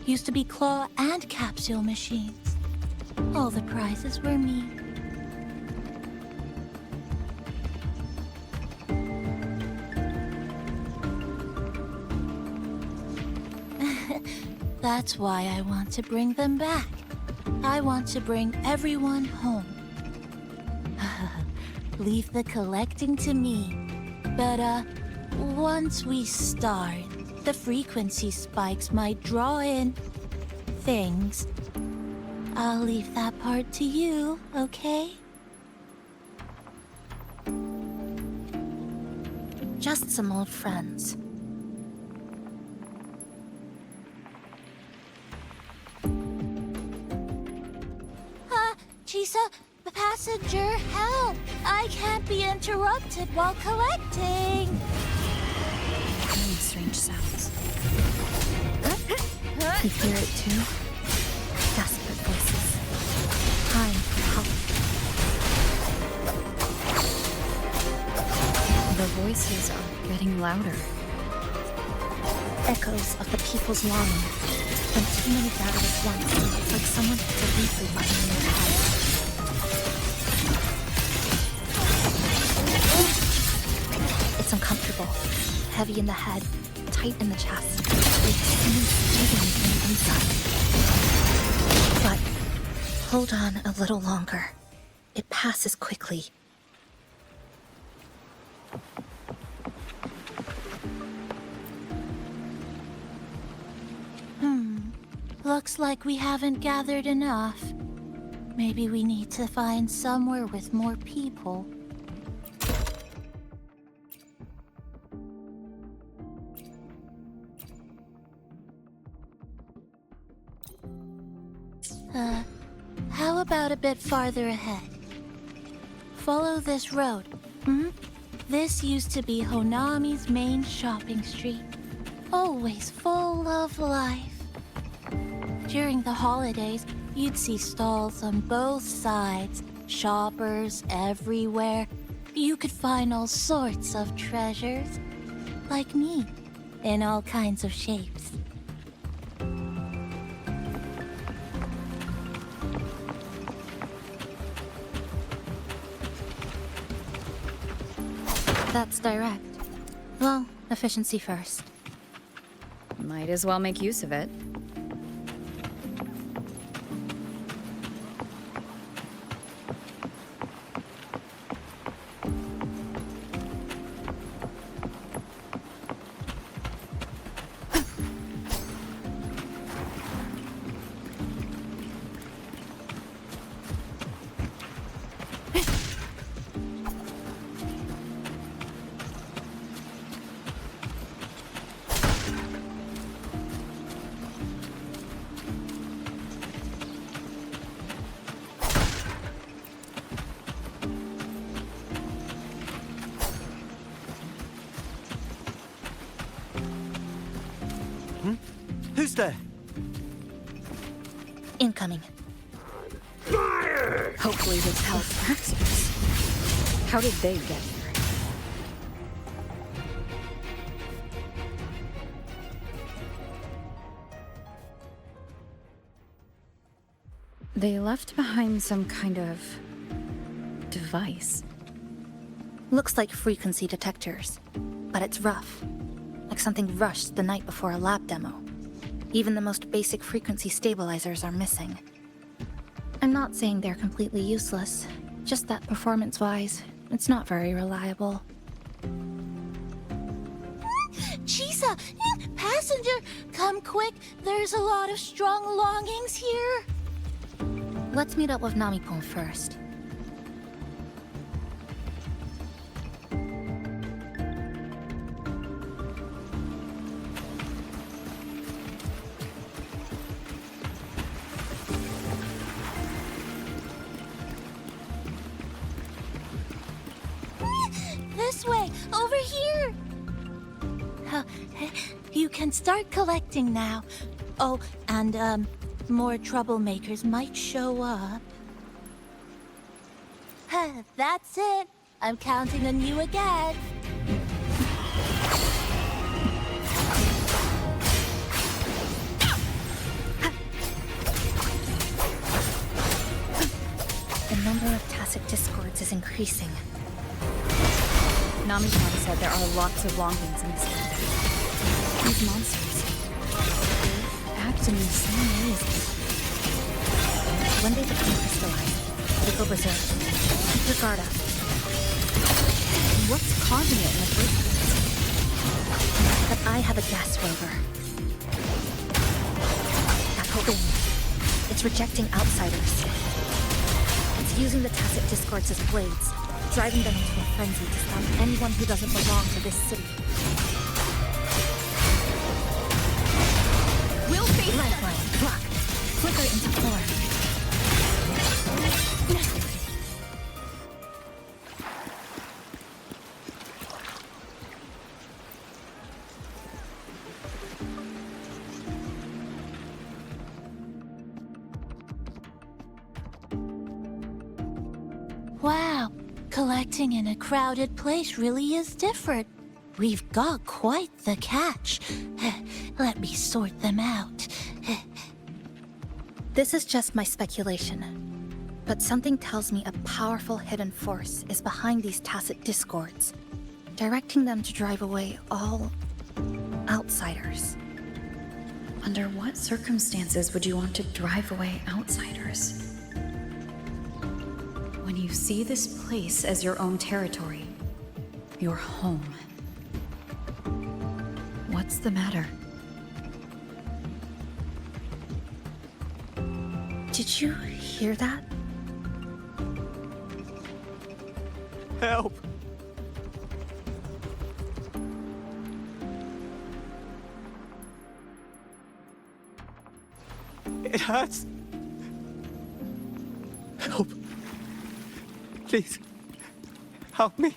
used to be claw and capsule machines. All the prizes were me. That's why I want to bring them back. I want to bring everyone home. Leave the collecting to me. But, once we start, the frequency spikes might draw in things. I'll leave that part to you, okay? Just some old friends. Chisa, passenger, help! I can't be interrupted while collecting. Very strange sounds. You hear it too? Desperate voices. Crying for help. The voices are getting louder. Echoes of the people's longing. When too many gather at once, it's like someone hits a replay button in their head. It's uncomfortable. Heavy in the head, tight in the chest. Like someone's breathing from the inside. But hold on a little longer. It passes quickly. Looks like we haven't gathered enough. Maybe we need to find somewhere with more people. How about a bit farther ahead? Follow this road. This used to be Honami's main shopping street. Always full of life. During the holidays, you'd see stalls on both sides, shoppers everywhere. You could find all sorts of treasures, like me, in all kinds of shapes. That's direct. Well, efficiency first. Might as well make use of it. Who's there? Incoming. Hopefully this helps Fractsidus. How did they get here? They left behind some kind of device. Looks like frequency detectors, but it's rough. Like something rushed the night before a lab demo. Even the most basic frequency stabilizers are missing. I'm not saying they're completely useless, just that performance-wise, it's not very reliable. Chisa! Passenger! Come quick! There's a lot of strong longings here! Let's meet up with Namipon first. This way! Over here! You can start collecting now. Oh, and, more troublemakers might show up. That's it. I'm counting on you again. The number of Tacet discords is increasing. Namipon said there are lots of longings in this world. These monsters, they act in the same ways. When they become crystallized, they go berserk. Keep your guard up. What's causing it in the first place? But I have a gas rover. That whole thing. It's rejecting outsiders. It's using the Tacet discords as blades, driving them into a frenzy to stop anyone who doesn't belong to this city. We'll face Lifeline, block, flicker into floor. Wow, collecting in a crowded place really is different. We've got quite the catch. Let me sort them out. This is just my speculation, but something tells me a powerful hidden force is behind these Tacet discords, directing them to drive away all outsiders. Under what circumstances would you want to drive away outsiders? When you see this place as your own territory, your home, what's the matter? Did you hear that? Help! It hurts. Help. Please, help me.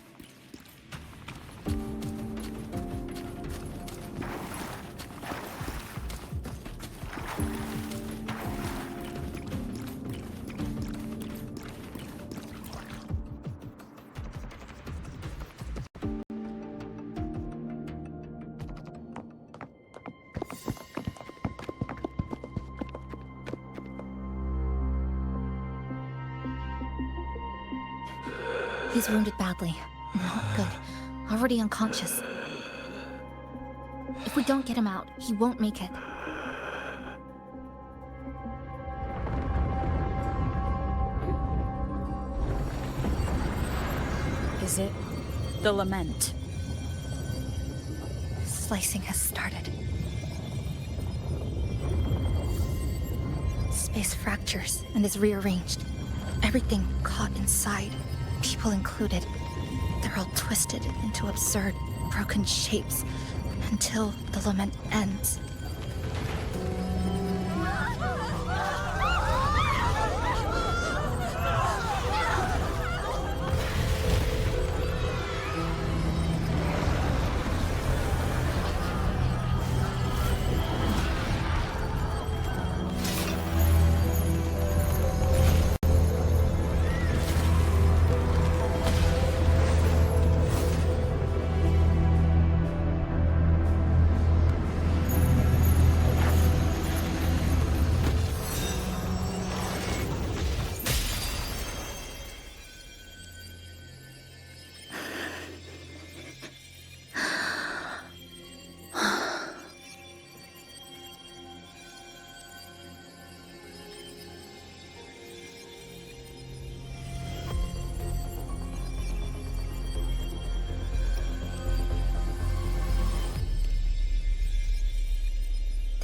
He's wounded badly. Not good. Already unconscious. If we don't get him out, he won't make it. Is it the Lament? Slicing has started. Space fractures and is rearranged. Everything caught inside, people included. They're all twisted into absurd, broken shapes until the Lament ends.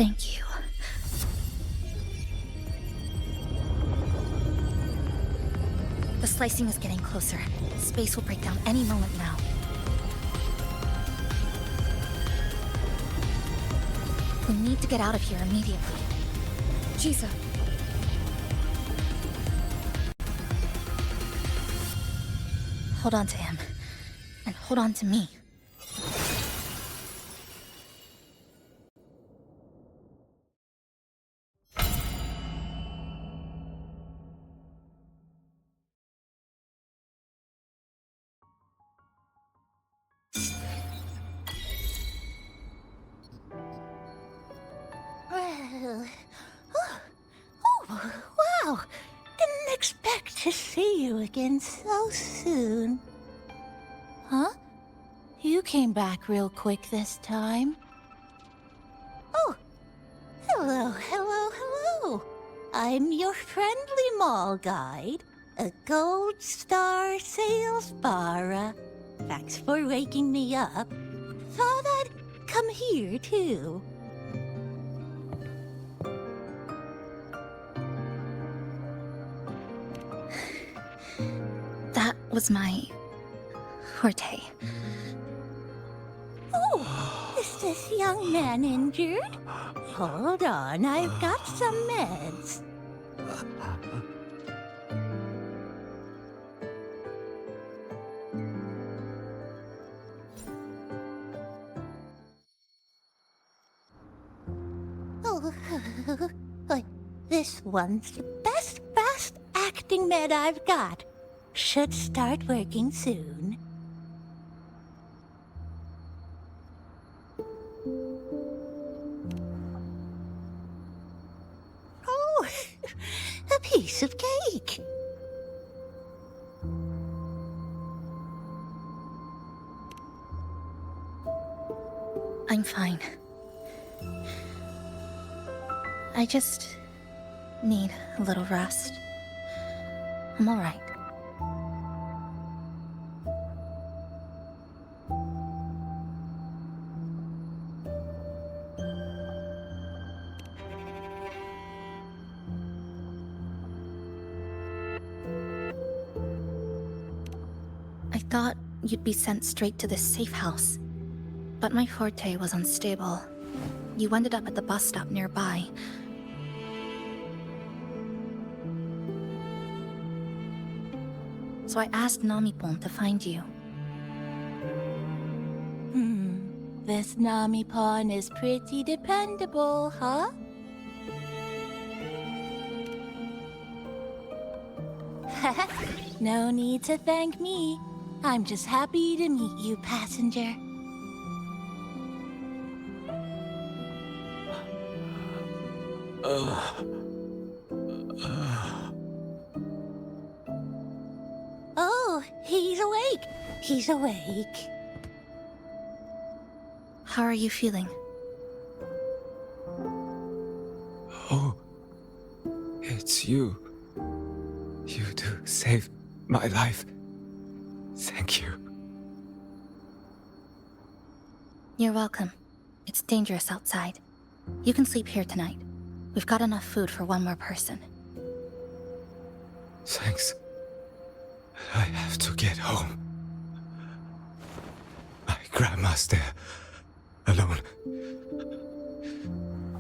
Thank you. The slicing is getting closer. Space will break down any moment now. We need to get out of here immediately. Chisa. Hold on to him. And hold on to me. Wow! Didn't expect to see you again so soon. Huh? You came back real quick this time. Oh! Hello, hello, hello! I'm your friendly mall guide, a gold star sales barra. Thanks for waking me up. Thought I'd come here too. That was my forte. Oh, is this young man injured? Hold on, I've got some meds. Oh, this one's the best acting med I've got. Should start working soon. Oh, a piece of cake. I'm fine. I just need a little rest. I'm all right. I thought you'd be sent straight to this safe house, but my forte was unstable. You ended up at the bus stop nearby. So I asked Namipon to find you. This Namipon is pretty dependable, huh? No need to thank me. I'm just happy to meet you, passenger. Oh, he's awake. He's awake. How are you feeling? Oh, it's you. You two saved my life. Thank you. You're welcome. It's dangerous outside. You can sleep here tonight. We've got enough food for one more person. Thanks. I have to get home. My grandma's there, alone.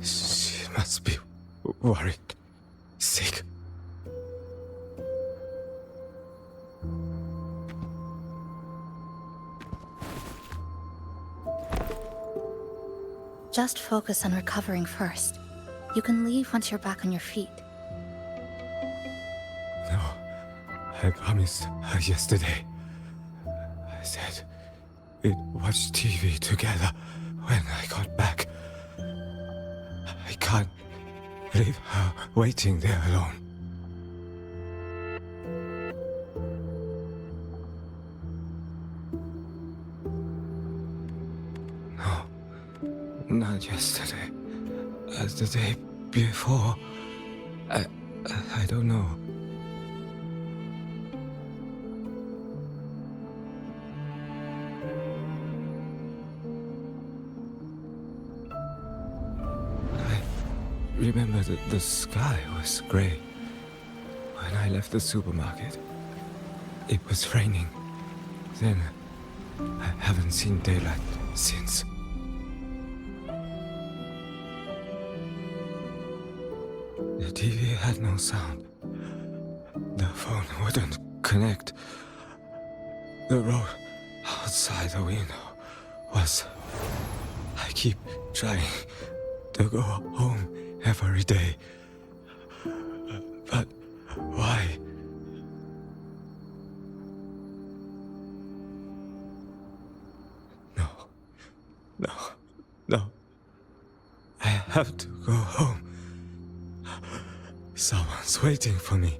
She must be worried, sick. Just focus on recovering first. You can leave once you're back on your feet. No, I promised her yesterday. I said we'd watch TV together when I got back. I can't leave her waiting there alone. No, not yesterday. The day before. I don't know. I remember that the sky was gray. When I left the supermarket, it was raining. Then, I haven't seen daylight since. The TV had no sound. The phone wouldn't connect. The road outside the window was... I keep trying to go home every day. But why? No. I have to go home. Someone's waiting for me.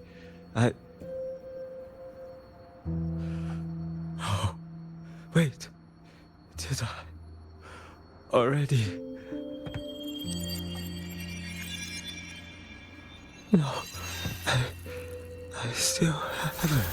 Oh, wait. Did I already? No, I still haven't.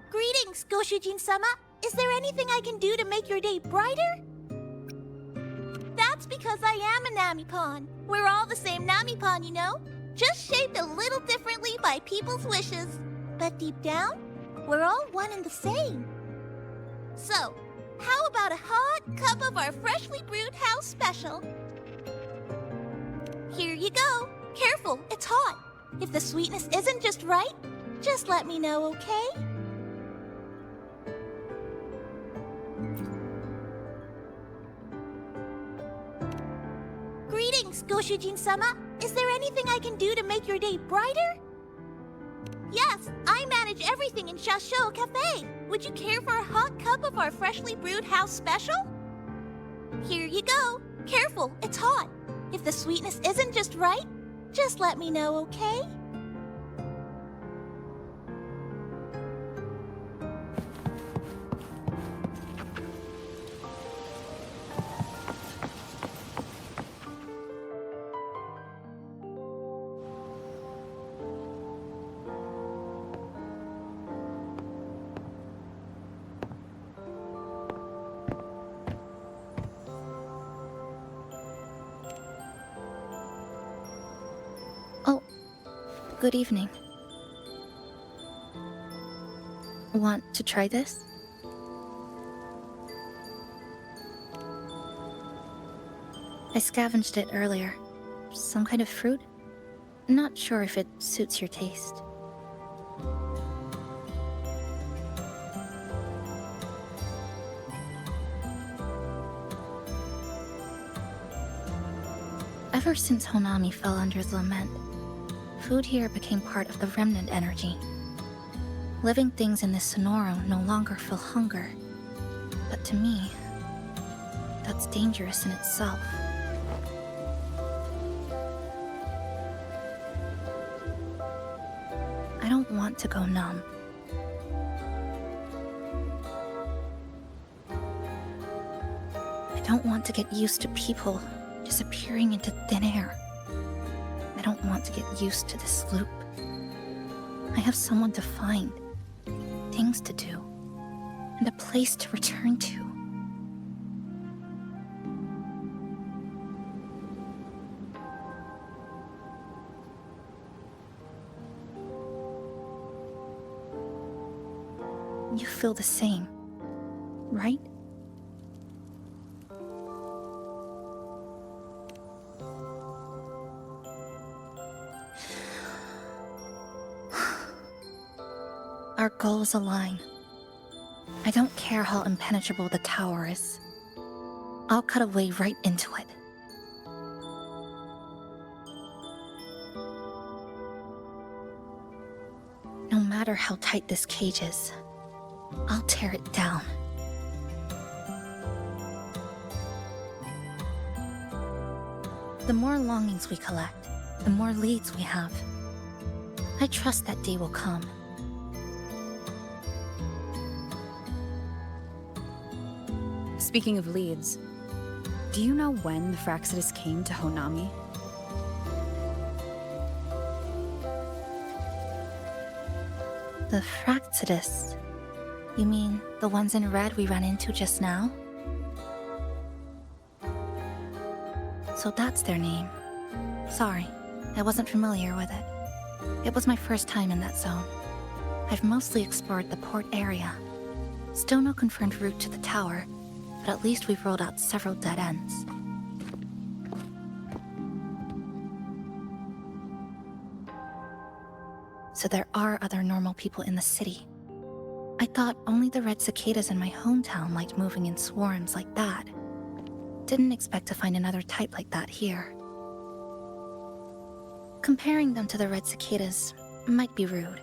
Greetings, Goshujin-sama. Is there anything I can do to make your day brighter? That's because I am a Namipon. We're all the same Namipon, you know? Just shaped a little differently by people's wishes. But deep down, we're all one and the same. So, how about a hot cup of our freshly brewed house special? Here you go. Careful, it's hot. If the sweetness isn't just right, just let me know, okay? Greetings, Goshujin-sama. Is there anything I can do to make your day brighter? Yes, I manage everything in Shasho Cafe. Would you care for a hot cup of our freshly brewed house special? Here you go. Careful, it's hot. If the sweetness isn't just right, just let me know, okay? Good evening. Want to try this? I scavenged it earlier. Some kind of fruit? Not sure if it suits your taste. Ever since Honami fell under Lament, food here became part of the remnant energy. Living things in this Sonoro no longer feel hunger. But to me, that's dangerous in itself. I don't want to go numb. I don't want to get used to people disappearing into thin air. I don't want to get used to this loop. I have someone to find, things to do, and a place to return to. You feel the same, right? Our goals align. I don't care how impenetrable the tower is. I'll cut a way right into it. No matter how tight this cage is, I'll tear it down. The more longings we collect, the more leads we have. I trust that day will come. Speaking of leads, do you know when the Fractsidus came to Honami? The Fractsidus? You mean the ones in red we ran into just now? So that's their name. Sorry, I wasn't familiar with it. It was my first time in that zone. I've mostly explored the port area. Still no confirmed route to the tower, but at least we've rolled out several dead ends. So there are other normal people in the city. I thought only the red cicadas in my hometown liked moving in swarms like that. Didn't expect to find another type like that here. Comparing them to the red cicadas might be rude.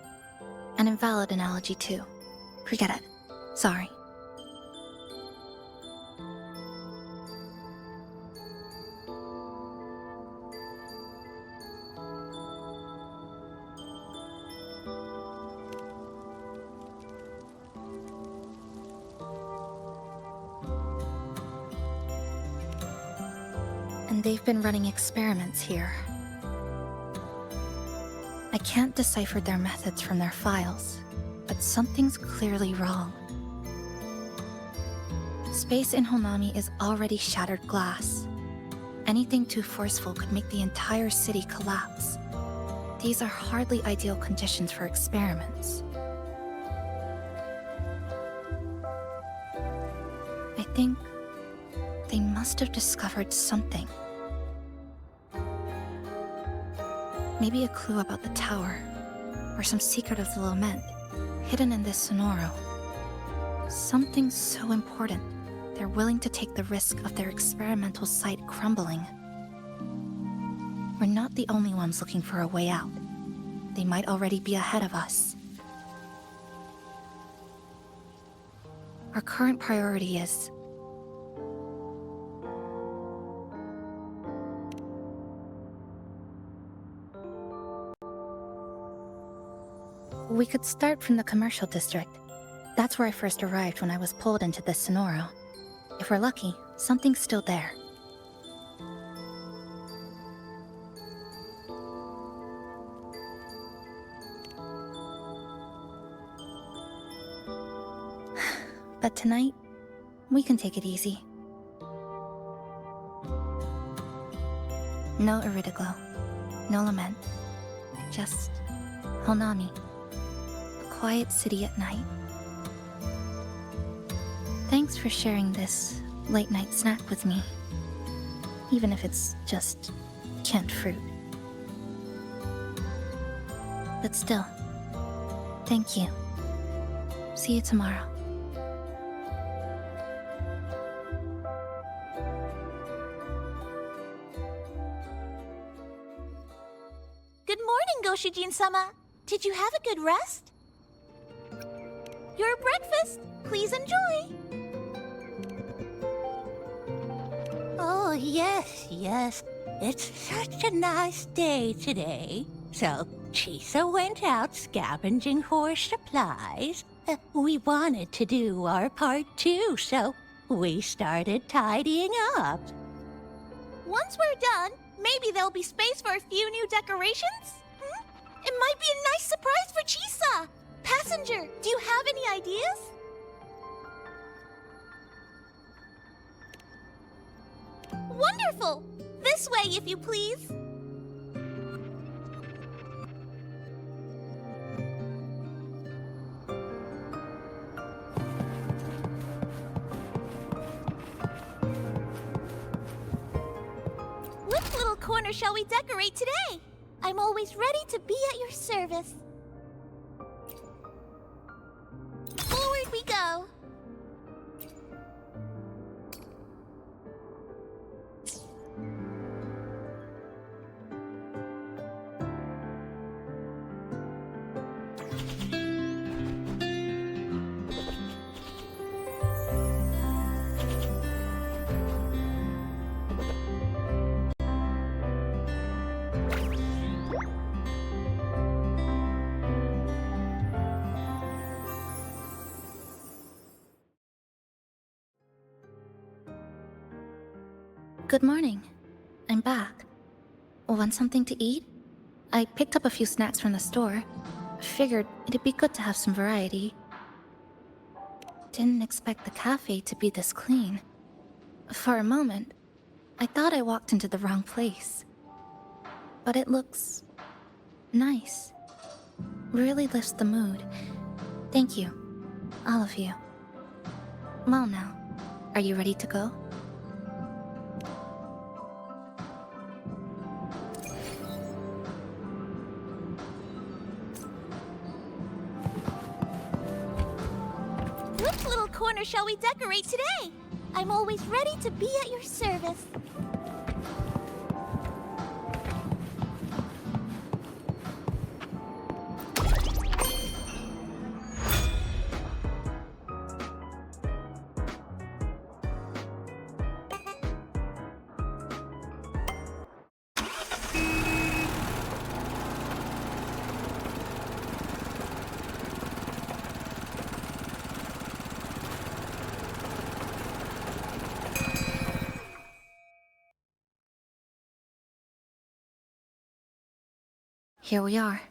An invalid analogy too. Forget it. Sorry. And they've been running experiments here. I can't decipher their methods from their files, but something's clearly wrong. Space in Honami is already shattered glass. Anything too forceful could make the entire city collapse. These are hardly ideal conditions for experiments. I think they must have discovered something. Maybe a clue about the tower, or some secret of the Lament, hidden in this Sonoro. Something so important, they're willing to take the risk of their experimental site crumbling. We're not the only ones looking for a way out. They might already be ahead of us. Our current priority is we could start from the commercial district. That's where I first arrived when I was pulled into this Sonoro. If we're lucky, something's still there. But tonight, we can take it easy. No Irideglow, no Lament, just Honami. Quiet city at night. Thanks for sharing this late-night snack with me, even if it's just canned fruit. But still, thank you. See you tomorrow. Good morning, Goshijin-sama. Did you have a good rest? Your breakfast, please enjoy. Oh, yes. It's such a nice day today. So, Chisa went out scavenging for supplies. We wanted to do our part too, so we started tidying up. Once we're done, maybe there'll be space for a few new decorations? It might be a nice surprise for Chisa. Passenger, do you have any ideas? Wonderful! This way, if you please. Which little corner shall we decorate today? I'm always ready to be at your service. Forward we go. Good morning. I'm back. Want something to eat? I picked up a few snacks from the store. Figured it'd be good to have some variety. Didn't expect the cafe to be this clean. For a moment, I thought I walked into the wrong place. But it looks nice. Really lifts the mood. Thank you, all of you. Well now, are you ready to go? Which little corner shall we decorate today? I'm always ready to be at your service. Here we are.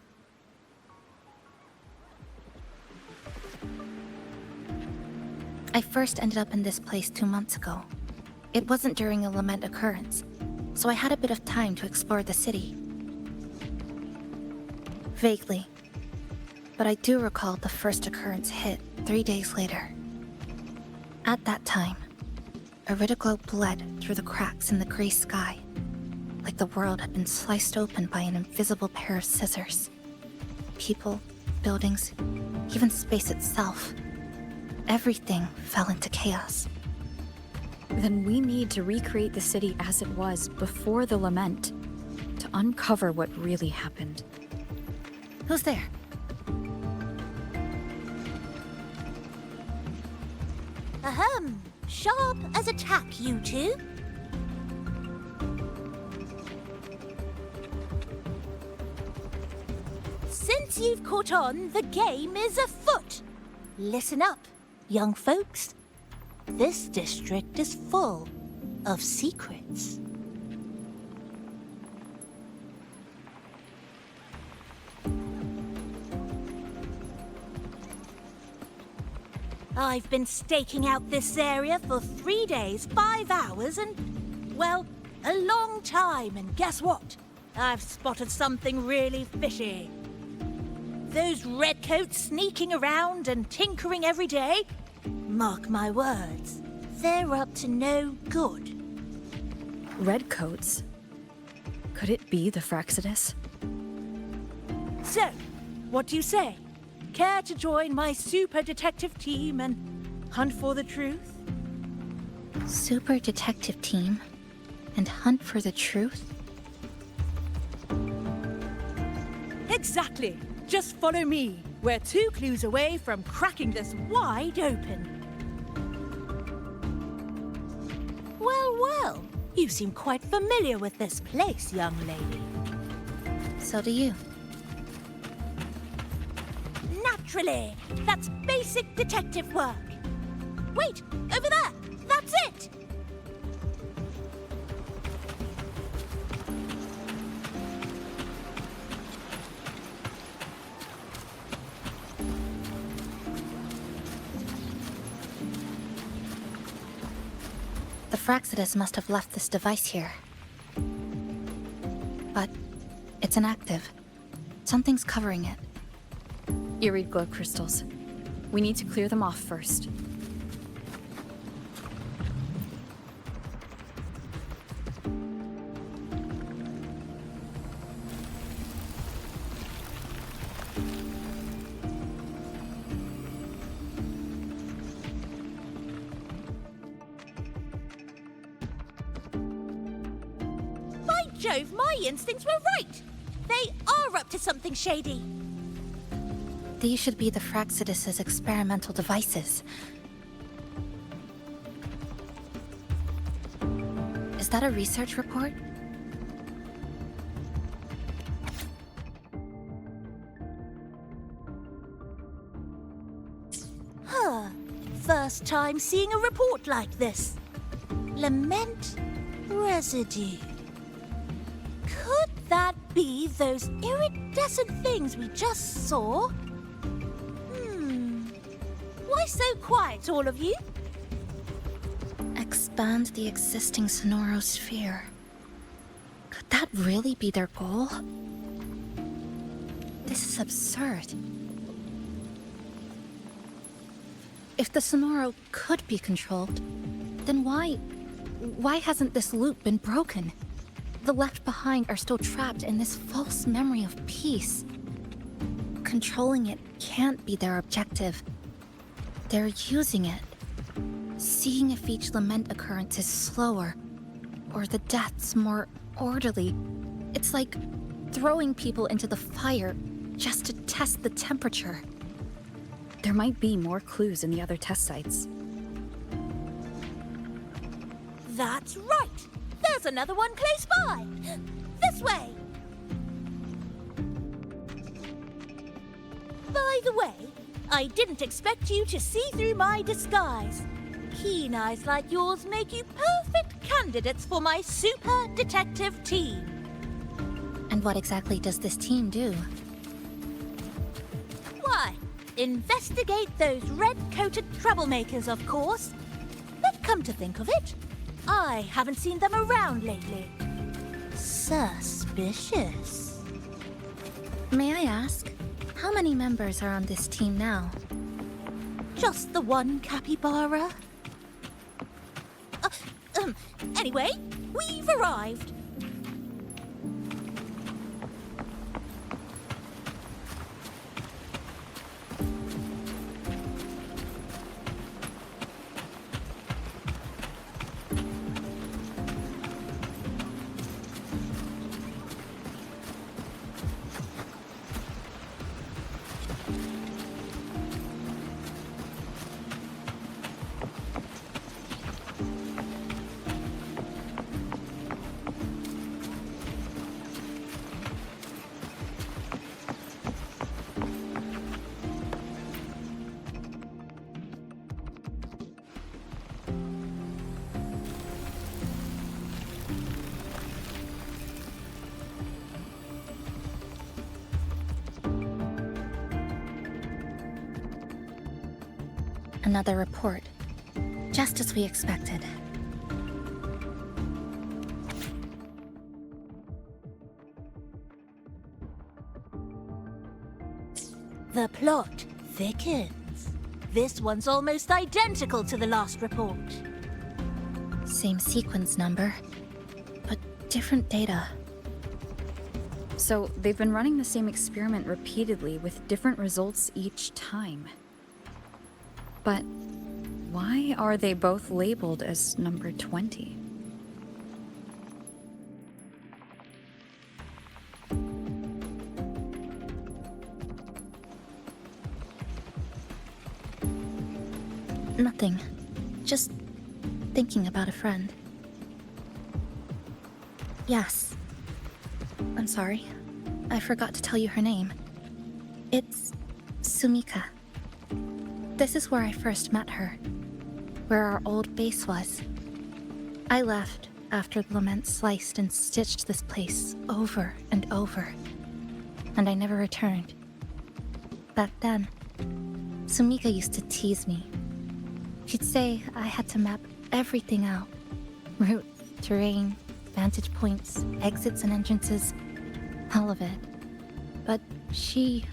I first ended up in this place 2 months ago. It wasn't during a Lament occurrence, so I had a bit of time to explore the city. Vaguely. But I do recall the first occurrence hit 3 days later. At that time, Irideglow bled through the cracks in the gray sky, like the world had been sliced open by an invisible pair of scissors. People, buildings, even space itself. Everything fell into chaos. Then we need to recreate the city as it was before the Lament, to uncover what really happened. Who's there? Ahem. Sharp as a tack, you two. Since you've caught on, the game is afoot. Listen up, young folks. This district is full of secrets. I've been staking out this area for 3 days, 5 hours, and, well, a long time. And guess what? I've spotted something really fishy. Those redcoats sneaking around and tinkering every day, mark my words, they're up to no good. Redcoats? Could it be the Fractsidus? So, what do you say? Care to join my super detective team and hunt for the truth? Super detective team? And hunt for the truth? Exactly. Just follow me. We're 2 clues away from cracking this wide open. Well, well. You seem quite familiar with this place, young lady. So do you. Naturally. That's basic detective work. Wait, over there. That's it. The Fractsidus must have left this device here. But it's inactive. Something's covering it. Irideglow Crystals. We need to clear them off first. By Jove, my instincts were right. They are up to something shady. These should be the Fractsidus's experimental devices. Is that a research report? First time seeing a report like this. Lament, residue. Could that be those iridescent things we just saw? Why so quiet, all of you? Expand the existing Sonoro sphere. Could that really be their goal? This is absurd. If the Sonoro could be controlled, then why hasn't this loop been broken? The left behind are still trapped in this false memory of peace. Controlling it can't be their objective. They're using it. Seeing if each lament occurrence is slower, or the deaths more orderly. It's like throwing people into the fire just to test the temperature. There might be more clues in the other test sites. That's right! There's another one close by! This way! By the way, I didn't expect you to see through my disguise. Keen eyes like yours make you perfect candidates for my super detective team. And what exactly does this team do? Why, investigate those red-coated troublemakers, of course. But come to think of it, I haven't seen them around lately. Suspicious. May I ask, how many members are on this team now? Just the one capybara. Anyway, we've arrived. Another report. Just as we expected. The plot thickens. This one's almost identical to the last report. Same sequence number, but different data. So they've been running the same experiment repeatedly with different results each time. But why are they both labeled as number 20? Nothing. Just thinking about a friend. Yes. I'm sorry. I forgot to tell you her name. It's Sumika. This is where I first met her, where our old base was. I left after the Lament sliced and stitched this place over and over, and I never returned. Back then, Sumika used to tease me. She'd say I had to map everything out. Route, terrain, vantage points, exits and entrances, all of it. But she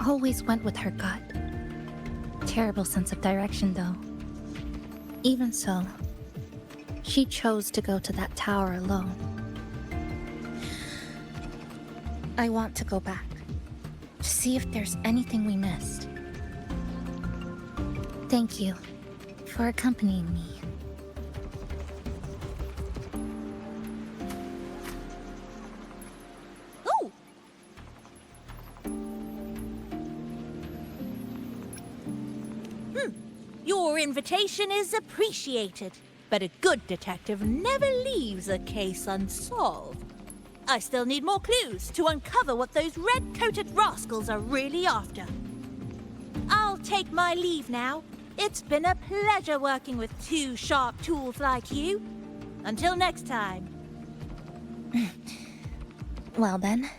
always went with her gut. Terrible sense of direction, though. Even so, she chose to go to that tower alone. I want to go back, to see if there's anything we missed. Thank you for accompanying me. Your invitation is appreciated, but a good detective never leaves a case unsolved. I still need more clues to uncover what those red-coated rascals are really after. I'll take my leave now. It's been a pleasure working with two sharp tools like you. Until next time. Well then.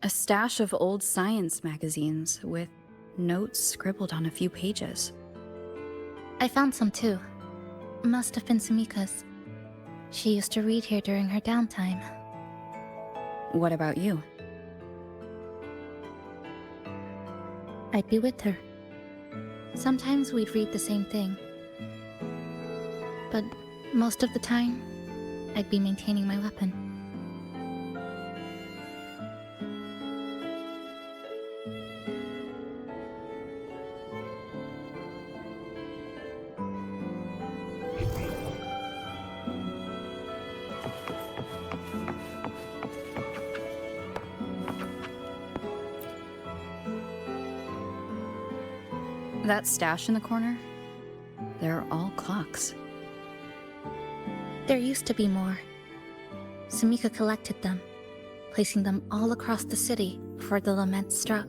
A stash of old science magazines with notes scribbled on a few pages. I found some too. Must have been Sumika's. She used to read here during her downtime. What about you? I'd be with her. Sometimes we'd read the same thing. But most of the time, I'd be maintaining my weapon. That stash in the corner? They're all clocks. There used to be more. Sumika collected them, placing them all across the city before the Lament struck.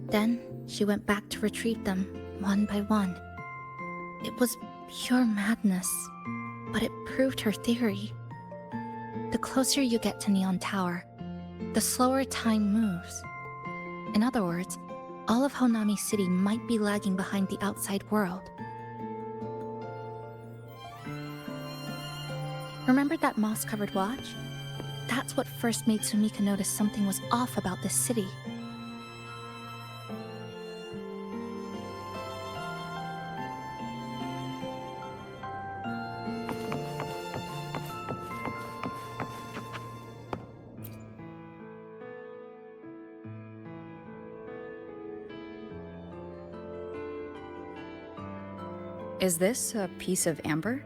Then, she went back to retrieve them, one by one. It was pure madness, but it proved her theory. The closer you get to Neon Tower, the slower time moves. In other words, all of Honami City might be lagging behind the outside world. Remember that moss-covered watch? That's what first made Sumika notice something was off about this city. Is this a piece of amber?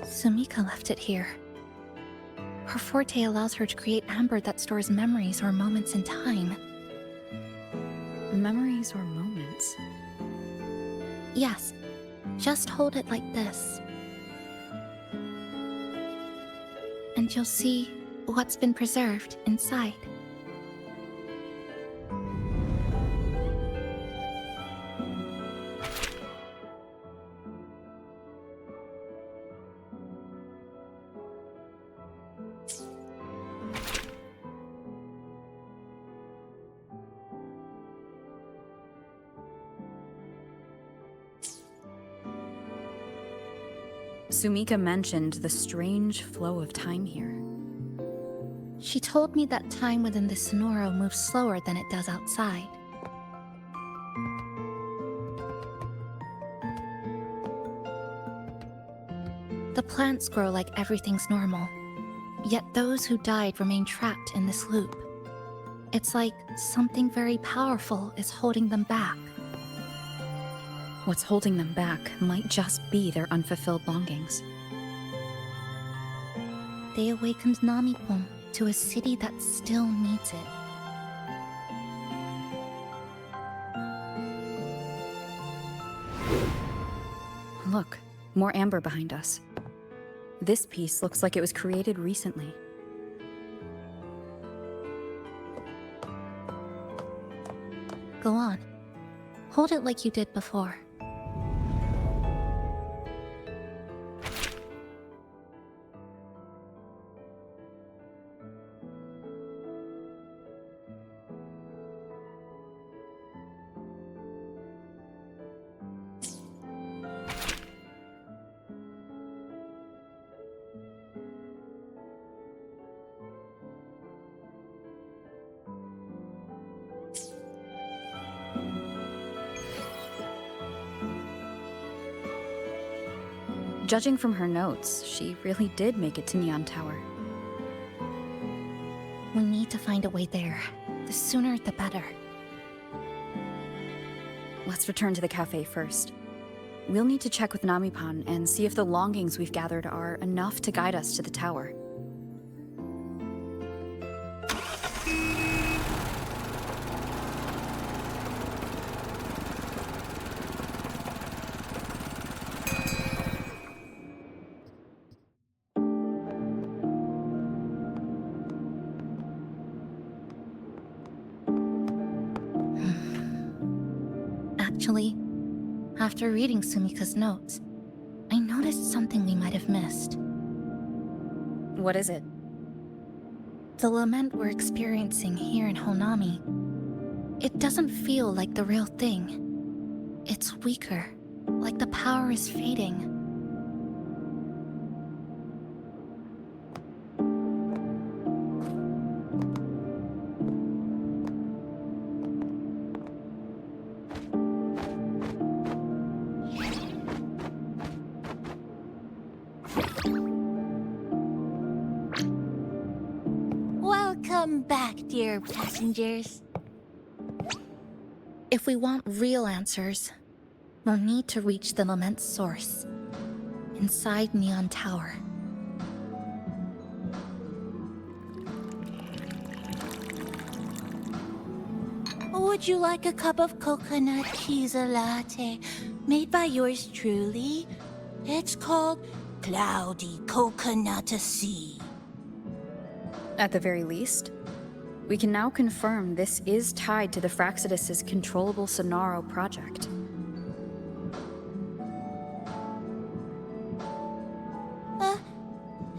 Sumika left it here. Her forte allows her to create amber that stores memories or moments in time. Memories or moments? Yes, just hold it like this. And you'll see what's been preserved inside. Sumika mentioned the strange flow of time here. She told me that time within the Sonoro moves slower than it does outside. The plants grow like everything's normal, yet those who died remain trapped in this loop. It's like something very powerful is holding them back. What's holding them back might just be their unfulfilled longings. They awakened Namipon to a city that still needs it. Look, more amber behind us. This piece looks like it was created recently. Go on. Hold it like you did before. Judging from her notes, she really did make it to Neon Tower. We need to find a way there. The sooner, the better. Let's return to the cafe first. We'll need to check with Namipon and see if the longings we've gathered are enough to guide us to the tower. Actually, after reading Sumika's notes, I noticed something we might have missed. What is it? The lament we're experiencing here in Honami, it doesn't feel like the real thing. It's weaker, like the power is fading. Welcome back, dear passengers. If we want real answers, we'll need to reach the lament's source, inside Neon Tower. Would you like a cup of coconut Chisa latte made by yours truly? It's called Cloudy Coconut Sea. At the very least, we can now confirm this is tied to the Fractsidus' controllable Sonaro project.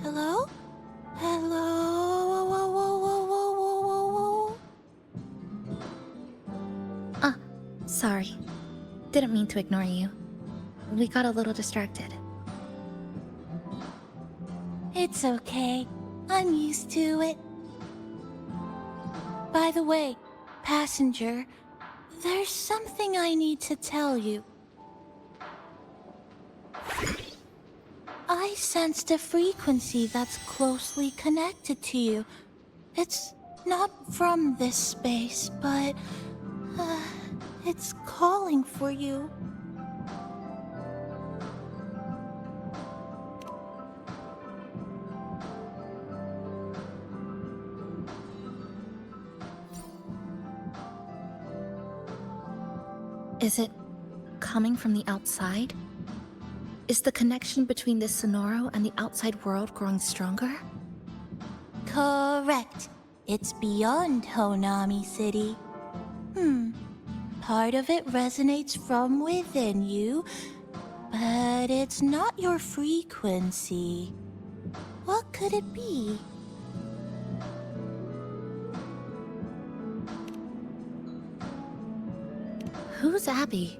Hello? Hello? Whoa, whoa, whoa, whoa, whoa, whoa, whoa. Sorry. Didn't mean to ignore you. We got a little distracted. It's okay. I'm used to it. By the way, passenger, there's something I need to tell you. I sensed a frequency that's closely connected to you. It's not from this space, but it's calling for you. Is it coming from the outside? Is the connection between this Sonaro and the outside world growing stronger? Correct. It's beyond Honami City. Part of it resonates from within you, but it's not your frequency. What could it be? Who's Abby?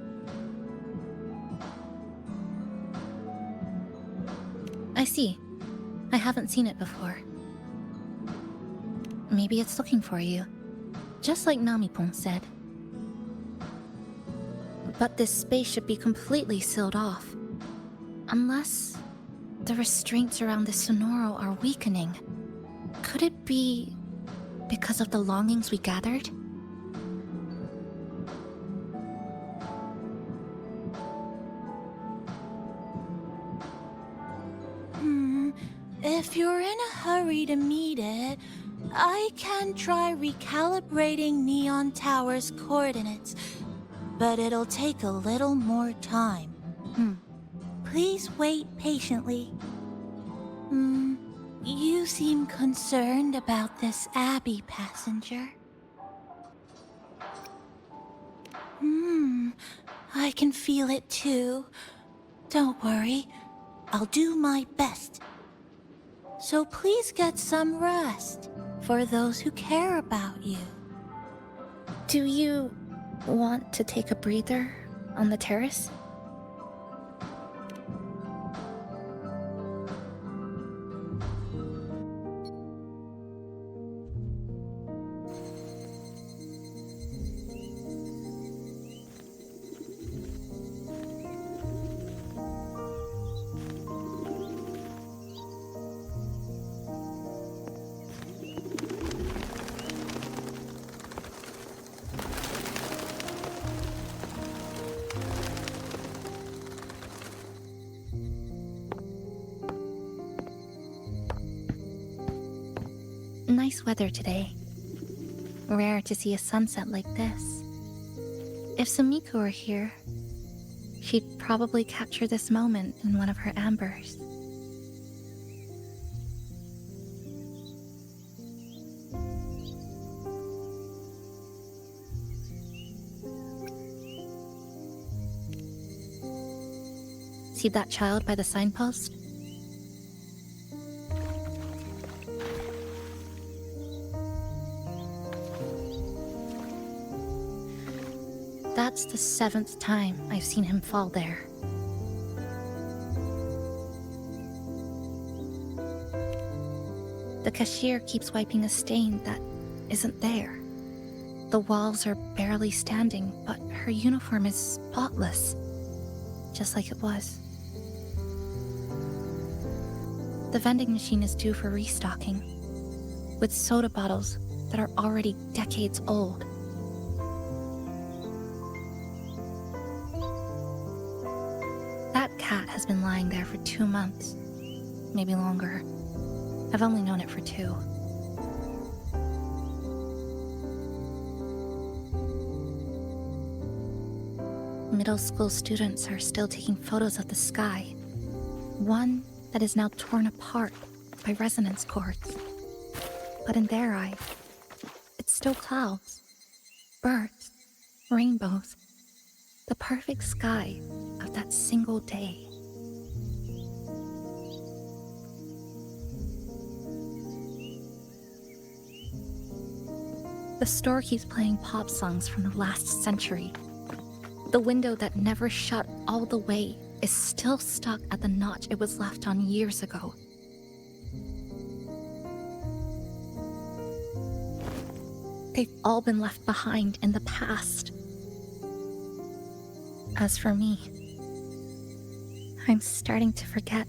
I see. I haven't seen it before. Maybe it's looking for you, just like Namipon said. But this space should be completely sealed off. Unless the restraints around the Sonaro are weakening. Could it be because of the longings we gathered? If you're in a hurry to meet it, I can try recalibrating Neon Tower's coordinates, but it'll take a little more time. Please wait patiently. You seem concerned about this Abby, passenger. I can feel it too. Don't worry, I'll do my best. So please get some rest for those who care about you. Do you want to take a breather on the terrace? Nice weather today. Rare to see a sunset like this. If Sumika were here, she'd probably capture this moment in one of her ambers. See that child by the signpost? That's the 7th time I've seen him fall there. The cashier keeps wiping a stain that isn't there. The walls are barely standing, but her uniform is spotless, just like it was. The vending machine is due for restocking, with soda bottles that are already decades old. That cat has been lying there for 2 months, maybe longer. I've only known it for 2. Middle school students are still taking photos of the sky. One that is now torn apart by resonance cords. But in their eye, it's still clouds, birds, rainbows, the perfect sky of that single day. The store keeps playing pop songs from the last century. The window that never shut all the way is still stuck at the notch it was left on years ago. They've all been left behind in the past. As for me, I'm starting to forget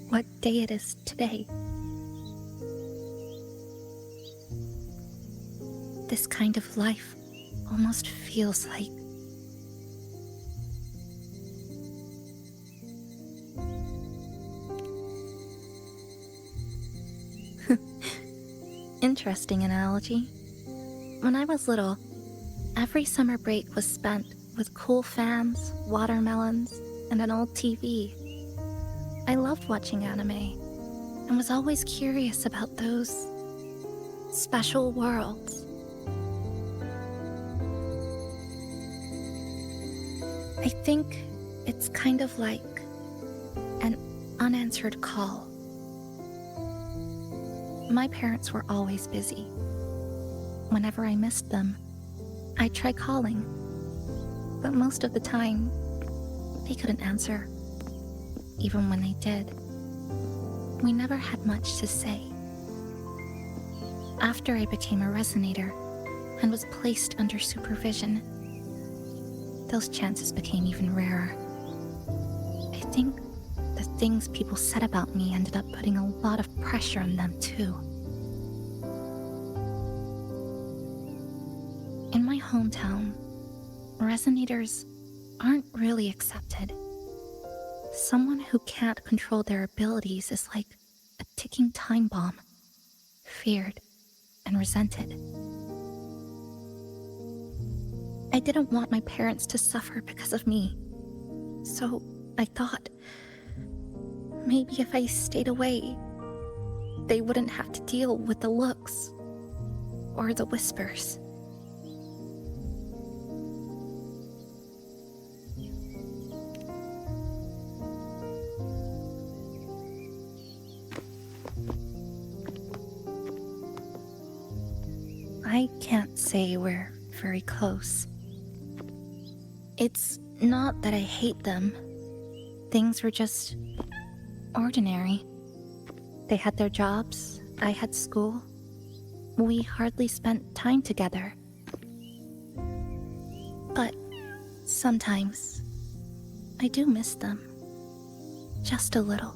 what day it is today. This kind of life almost feels like interesting analogy. When I was little, every summer break was spent with cool fans, watermelons, and an old TV. I loved watching anime and was always curious about those special worlds. I think it's kind of like an unanswered call. My parents were always busy. Whenever I missed them, I'd try calling, but most of the time, they couldn't answer. Even when they did, we never had much to say. After I became a resonator and was placed under supervision, those chances became even rarer. I think the things people said about me ended up putting a lot of pressure on them too. In my hometown, resonators aren't really accepted. Someone who can't control their abilities is like a ticking time bomb, feared and resented. I didn't want my parents to suffer because of me, so I thought maybe if I stayed away, they wouldn't have to deal with the looks or the whispers. I can't say we're very close. It's not that I hate them. Things were just ordinary. They had their jobs, I had school. We hardly spent time together. But sometimes I do miss them. Just a little.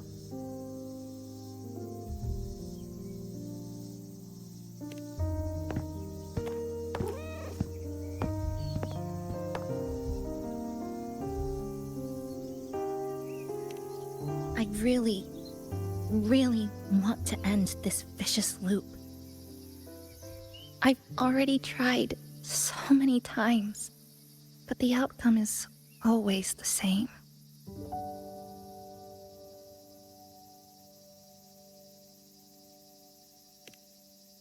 I really want to end this vicious loop. I've already tried so many times, but the outcome is always the same.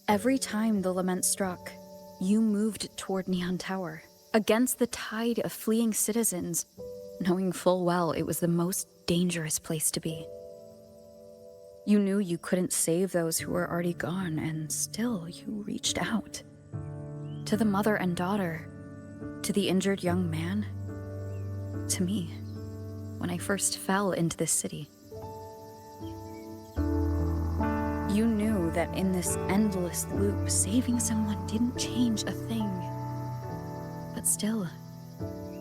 Every time the Lament struck, you moved toward Neon Tower, against the tide of fleeing citizens, knowing full well it was the most dangerous place to be. You knew you couldn't save those who were already gone, and still you reached out. To the mother and daughter, to the injured young man, to me, when I first fell into this city. You knew that in this endless loop, saving someone didn't change a thing. But still,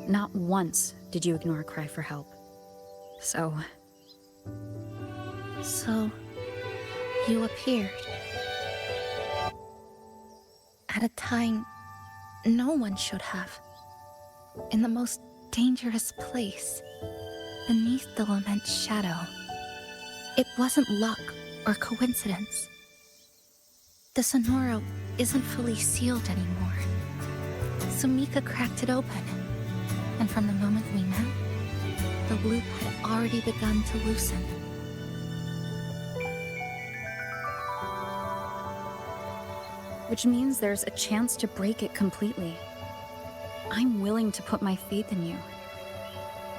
not once did you ignore a cry for help. So, you appeared. At a time no one should have. In the most dangerous place, beneath the Lament's shadow. It wasn't luck or coincidence. The Sonoro isn't fully sealed anymore. Sumika cracked it open, and from the moment we met, the loop had already begun to loosen. Which means there's a chance to break it completely. I'm willing to put my faith in you.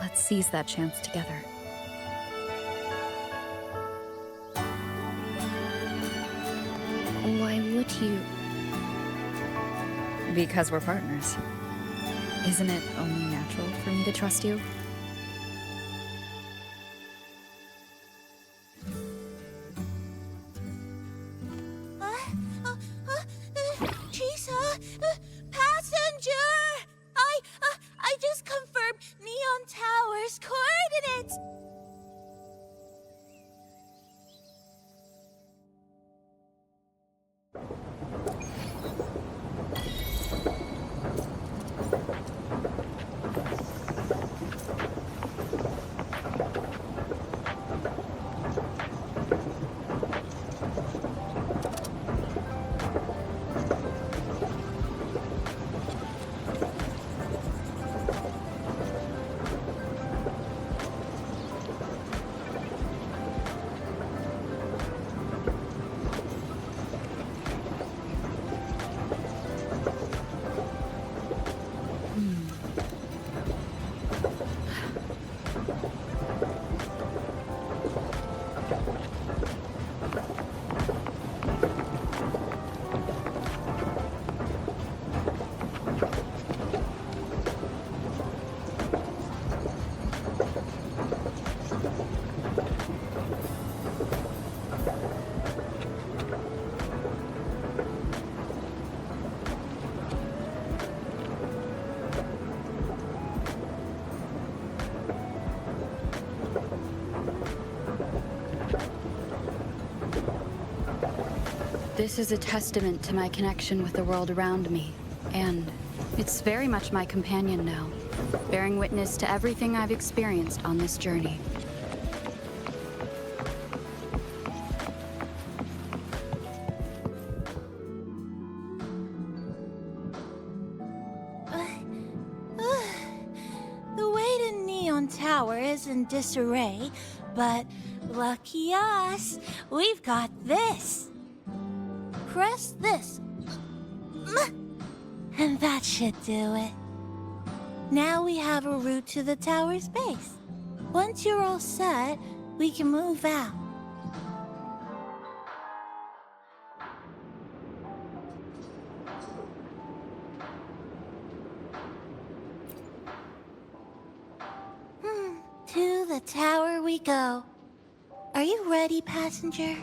Let's seize that chance together. Why would you? Because we're partners. Isn't it only natural for me to trust you? Chisa! Passenger! I just confirmed Neon Tower's coordinates! This is a testament to my connection with the world around me, and it's very much my companion now, bearing witness to everything I've experienced on this journey. The way to Neon Tower is in disarray, but lucky us, we've got this. Press this. And that should do it. Now we have a route to the tower's base. Once you're all set, we can move out. To the tower we go. Are you ready, passenger?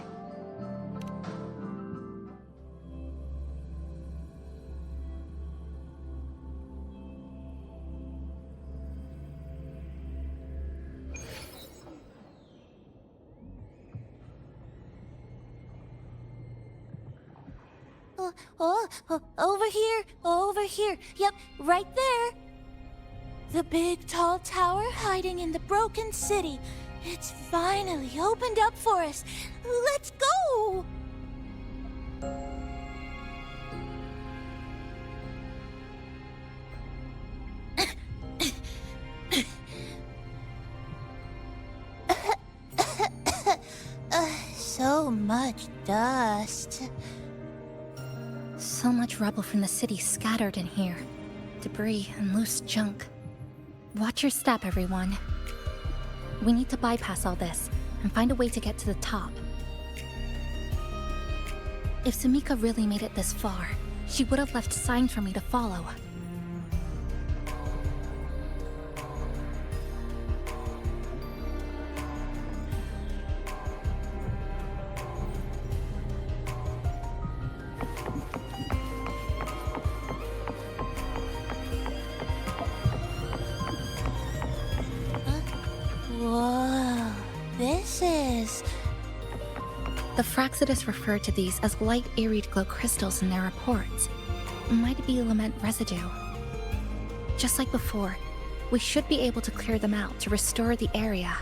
Over here. Yep, right there. The big tall tower hiding in the broken city. It's finally opened up for us. Let's go! So much dust. So much rubble from the city scattered in here. Debris and loose junk. Watch your step, everyone. We need to bypass all this and find a way to get to the top. If Sumika really made it this far, she would have left signs for me to follow. Whoa, this is... The Fractsidus referred to these as light Irideglow Crystals in their reports. Might be Lament residue. Just like before, we should be able to clear them out to restore the area.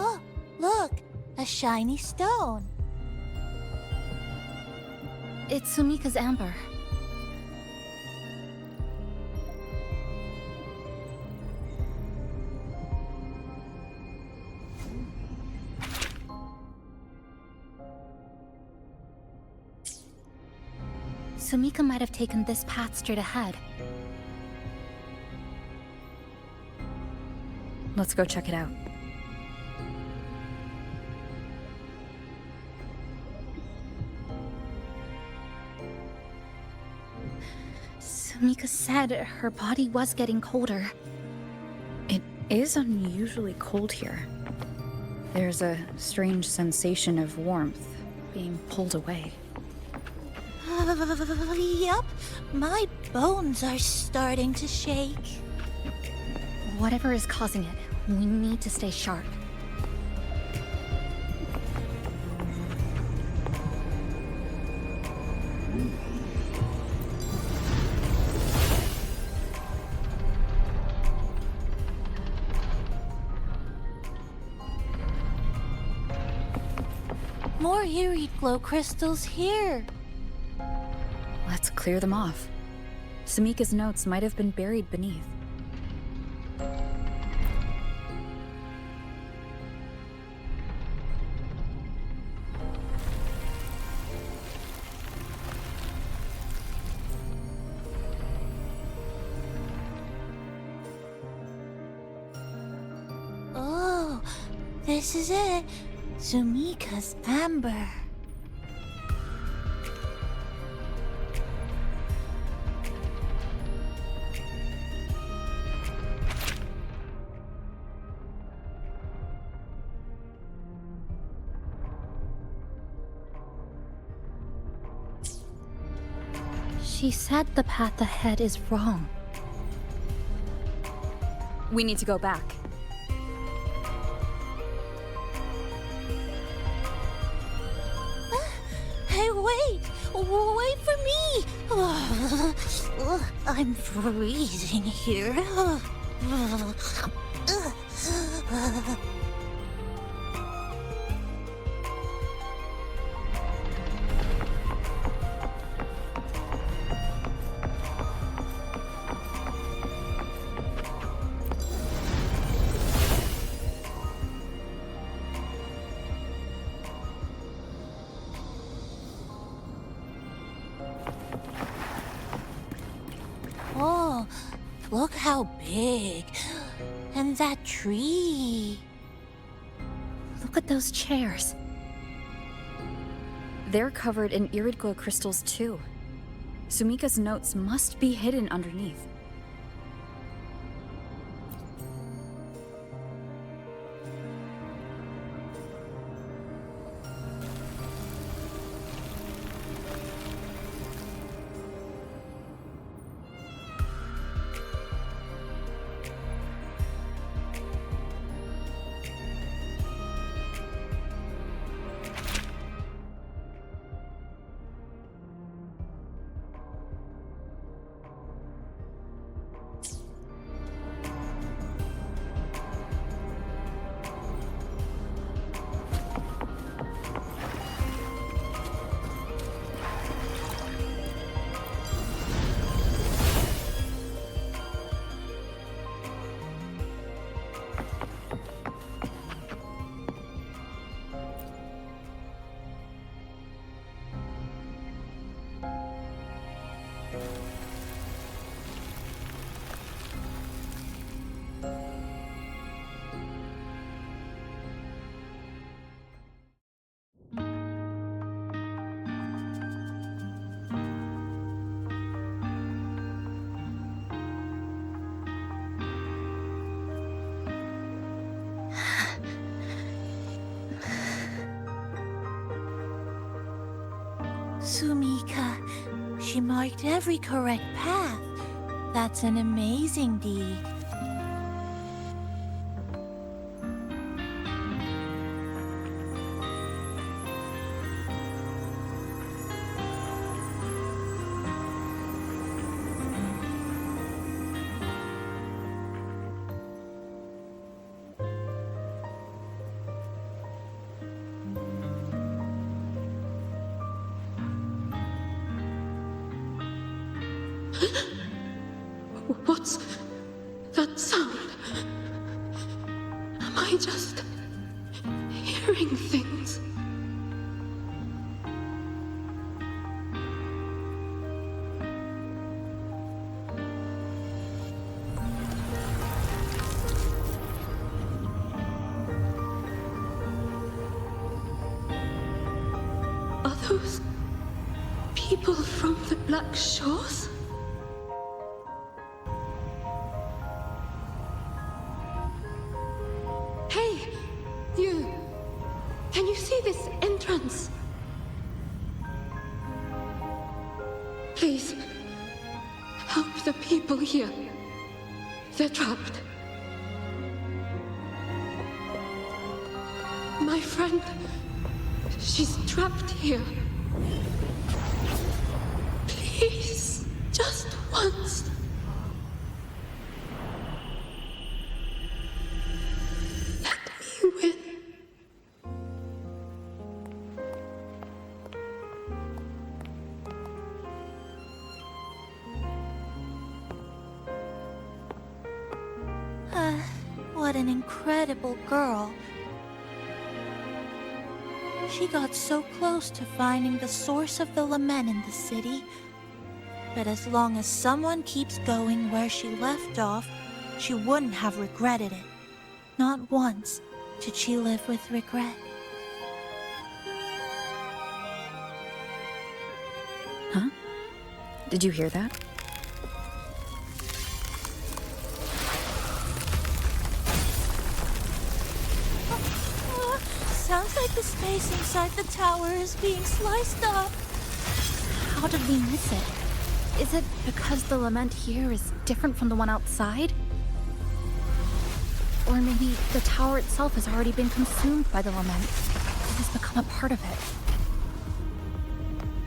Oh, look! A shiny stone. It's Sumika's amber. Sumika might have taken this path straight ahead. Let's go check it out. Sumika said her body was getting colder. It is unusually cold here. There's a strange sensation of warmth being pulled away. Yup, my bones are starting to shake. Whatever is causing it, we need to stay sharp. More Irideglow Crystals here. Let's clear them off. Sumika's notes might have been buried beneath. Oh, this is it. Sumika's amber. She said the path ahead is wrong. We need to go back. Hey, wait! Wait for me! I'm freezing here. Oh, look how big. And that tree. Look at those chairs. They're covered in Irideglow Crystals too. Sumika's notes must be hidden underneath. Sumika. She marked every correct path. That's an amazing deed. What's that sound? Am I just hearing things? Are those people from the Black Shores? Please, help the people here. They're trapped. My friend, she's trapped here. Please, just once. Let me win. What an incredible girl. She got so close to finding the source of the lament in the city. But as long as someone keeps going where she left off, she wouldn't have regretted it. Not once did she live with regret. Huh? Did you hear that? Sounds like the space inside the tower is being sliced up. How did we miss it? Is it because the lament here is different from the one outside? Or maybe the tower itself has already been consumed by the lament. It has become a part of it.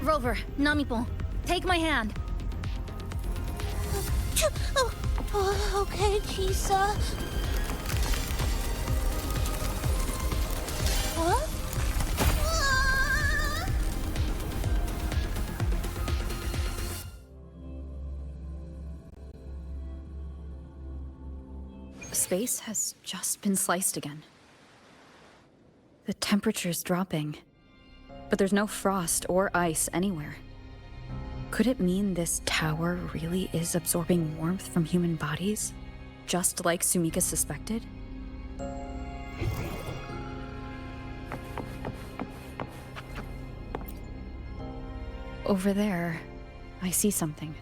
Rover, Namipon, take my hand. Okay, Chisa. What? Space has just been sliced again. The temperature's dropping, but there's no frost or ice anywhere. Could it mean this tower really is absorbing warmth from human bodies, just like Sumika suspected? Over there, I see something.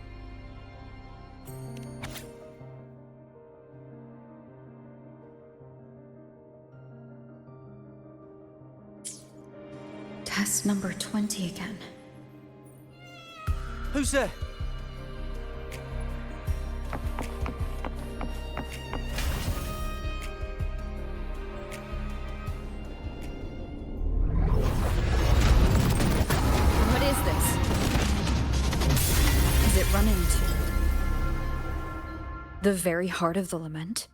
Test number 20 again. Who's there? What is this? Does it run into the very heart of the lament?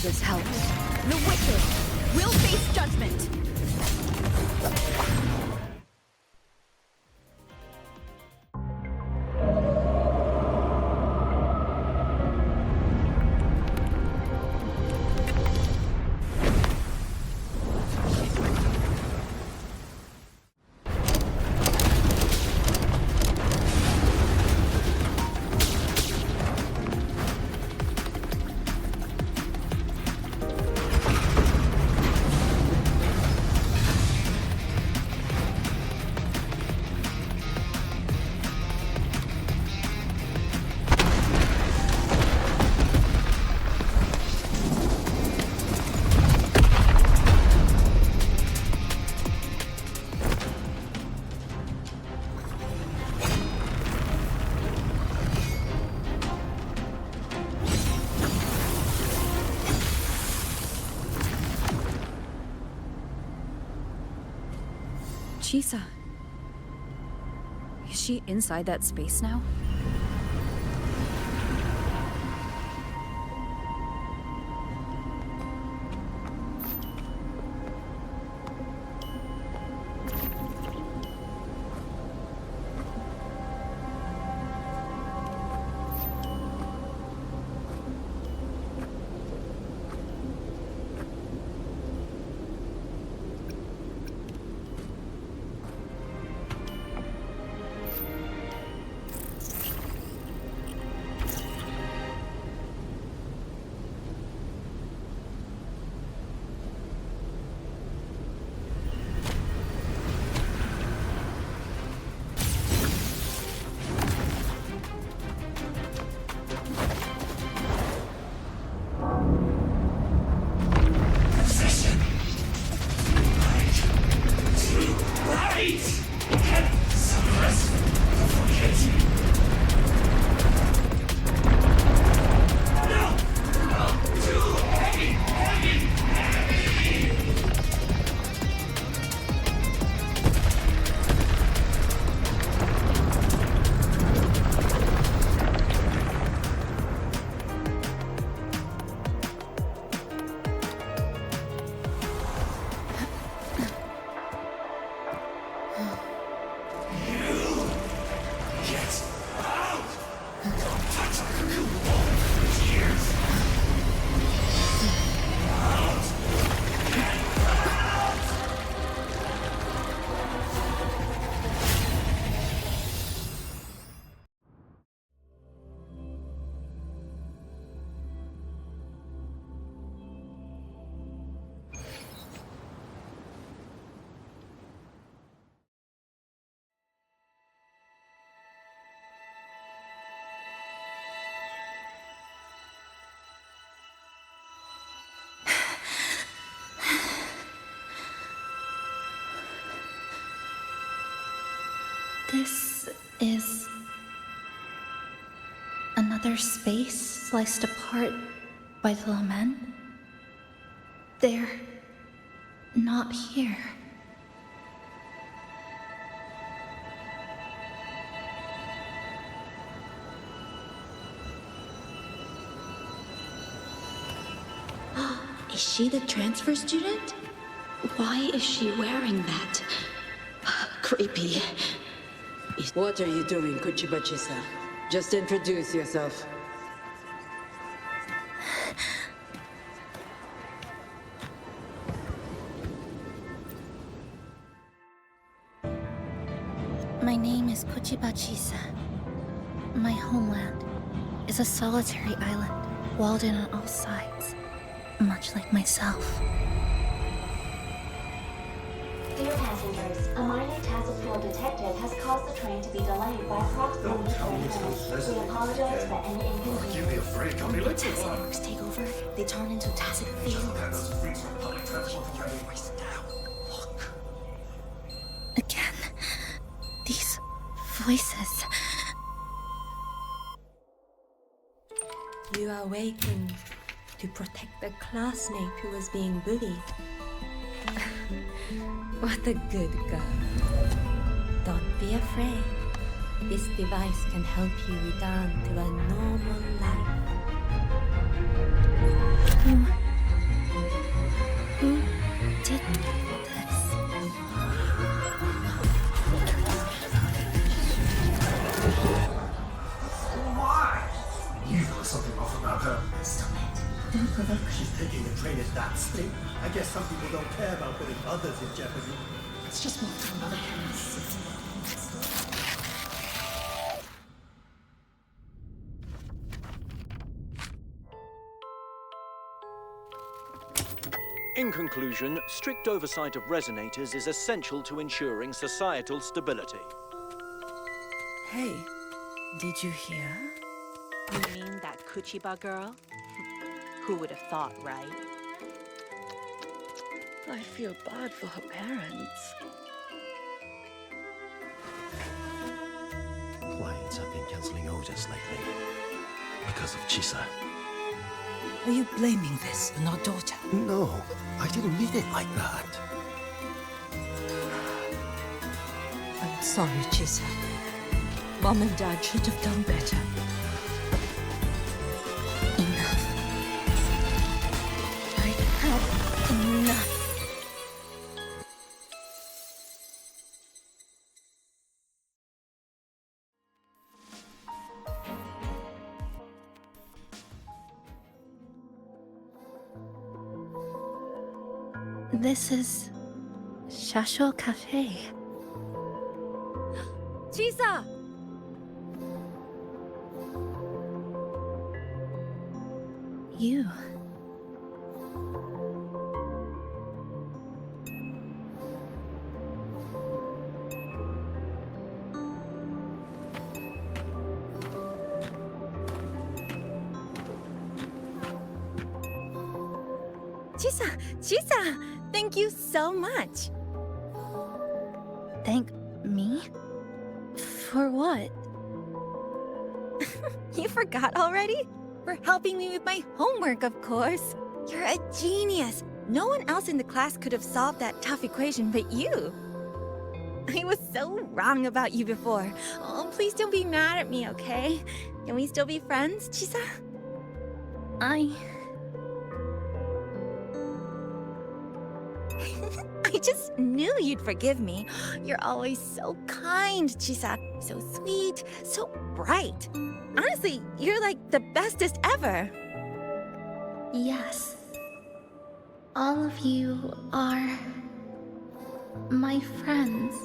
this helps. The wicked will face judgment. Chisa. Is she inside that space now? This is another space sliced apart by the Lament. They're not here. Is she the transfer student? Why is she wearing that? Creepy. What are you doing, Chisa? Just introduce yourself. My name is Chisa. My homeland is a solitary island, walled in on all sides, much like myself. Dear passengers, a minor Tacet field detected has caused the train to be delayed by approximately 30 minutes. We apologize for any inconvenience. Give me a break, I'll be late. Tacet works take over, they turn into Tacet fields. Again, these voices. You are awakened to protect the classmate who was being bullied. What a good girl. Don't be afraid. This device can help you return to a normal life. She's taking the train at that state. I guess some people don't care about putting others in jeopardy. Let's just move to another kind of city. In conclusion, strict oversight of resonators is essential to ensuring societal stability. Hey, did you hear? You mean that Kuchiba girl? Who would have thought, right? I feel bad for her parents. Clients have been cancelling orders lately because of Chisa. Are you blaming this on our daughter? No, I didn't mean it like that. I'm sorry, Chisa. Mom and Dad should have done better. Enough. I've had enough. This is Shasho Cafe. Chisa! You. Chisa! Thank you so much! Thank me? For what? You forgot already? For helping me with my homework, of course. You're a genius. No one else in the class could have solved that tough equation but you. I was so wrong about you before. Oh, please don't be mad at me, okay? Can we still be friends, Chisa? I just knew you'd forgive me. You're always so kind, Chisa. So sweet, so bright. Honestly, you're like the bestest ever. Yes. All of you are my friends.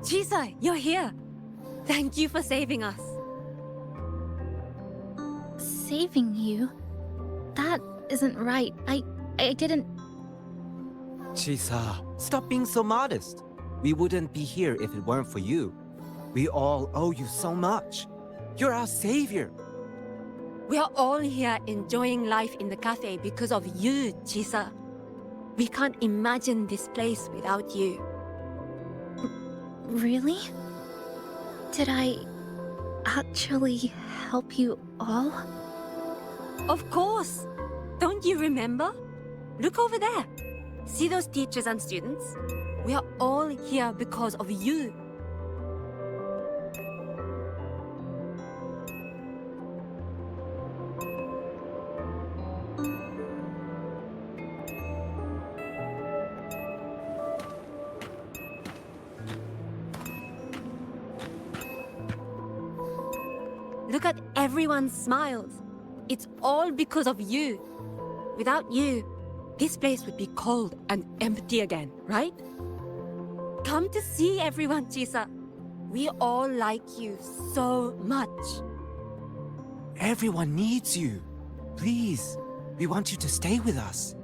Chisa, you're here. Thank you for saving us. Saving you? That isn't right. I didn't... Chisa, stop being so modest. We wouldn't be here if it weren't for you. We all owe you so much. You're our savior. We are all here enjoying life in the cafe because of you, Chisa. We can't imagine this place without you. Really? Did I actually help you all? Of course! Don't you remember? Look over there. See those teachers and students? We are all here because of you. Look at everyone's smiles. It's all because of you. Without you, this place would be cold and empty again, right? Come to see everyone, Chisa. We all like you so much. Everyone needs you. Please, we want you to stay with us.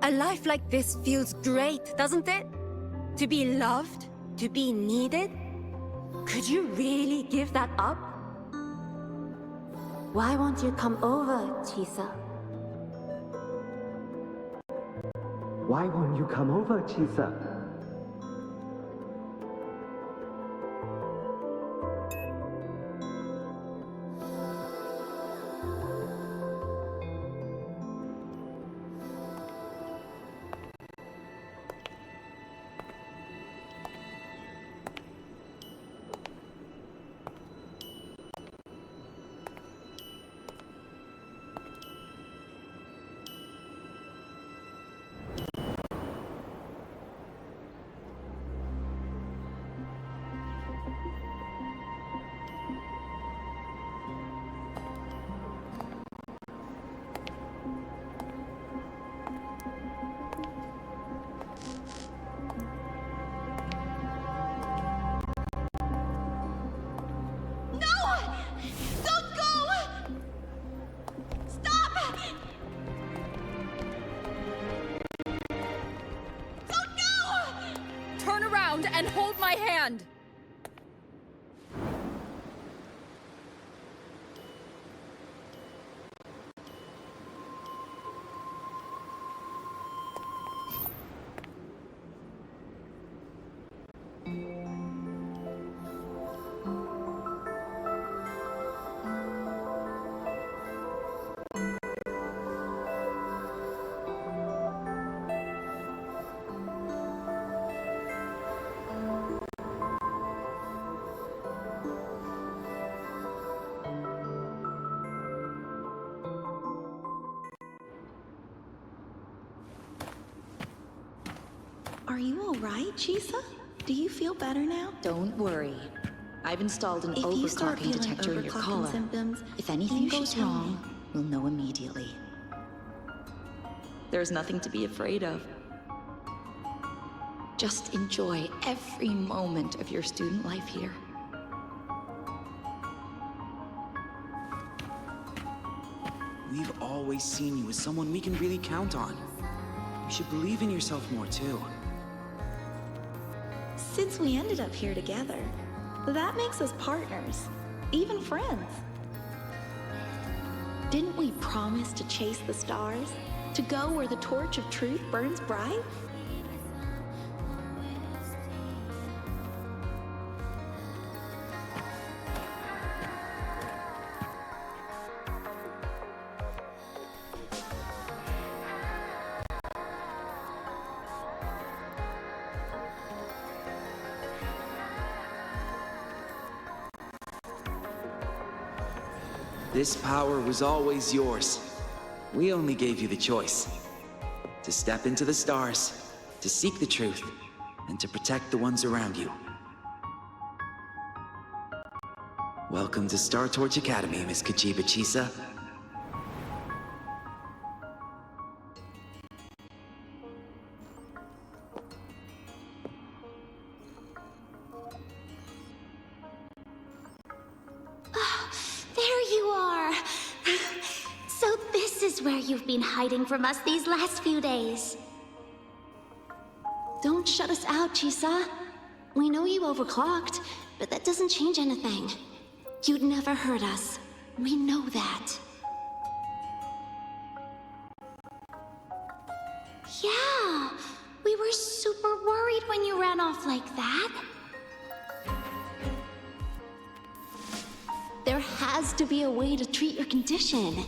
A life like this feels great, doesn't it? To be loved, to be needed. Could you really give that up? Why won't you come over, Chisa? Why won't you come over, Chisa? Are you alright, Chisa? Do you feel better now? Don't worry. I've installed an If you start overclocking feeling detector in your overclocking collar. symptoms, If anything then goes tell me. wrong, we'll know immediately. There's nothing to be afraid of. Just enjoy every moment of your student life here. We've always seen you as someone we can really count on. You should believe in yourself more, too. Since we ended up here together, that makes us partners, even friends. Didn't we promise to chase the stars? To go where the torch of truth burns bright? This power was always yours. We only gave you the choice. To step into the stars, to seek the truth, and to protect the ones around you. Welcome to Startorch Academy, Miss Kuchiba Chisa. There you are! So this is where you've been hiding from us these last few days. Don't shut us out, Chisa. We know you overclocked, but that doesn't change anything. You'd never hurt us. We know that. Yeah, we were super worried when you ran off like that. There has to be a way to treat your condition.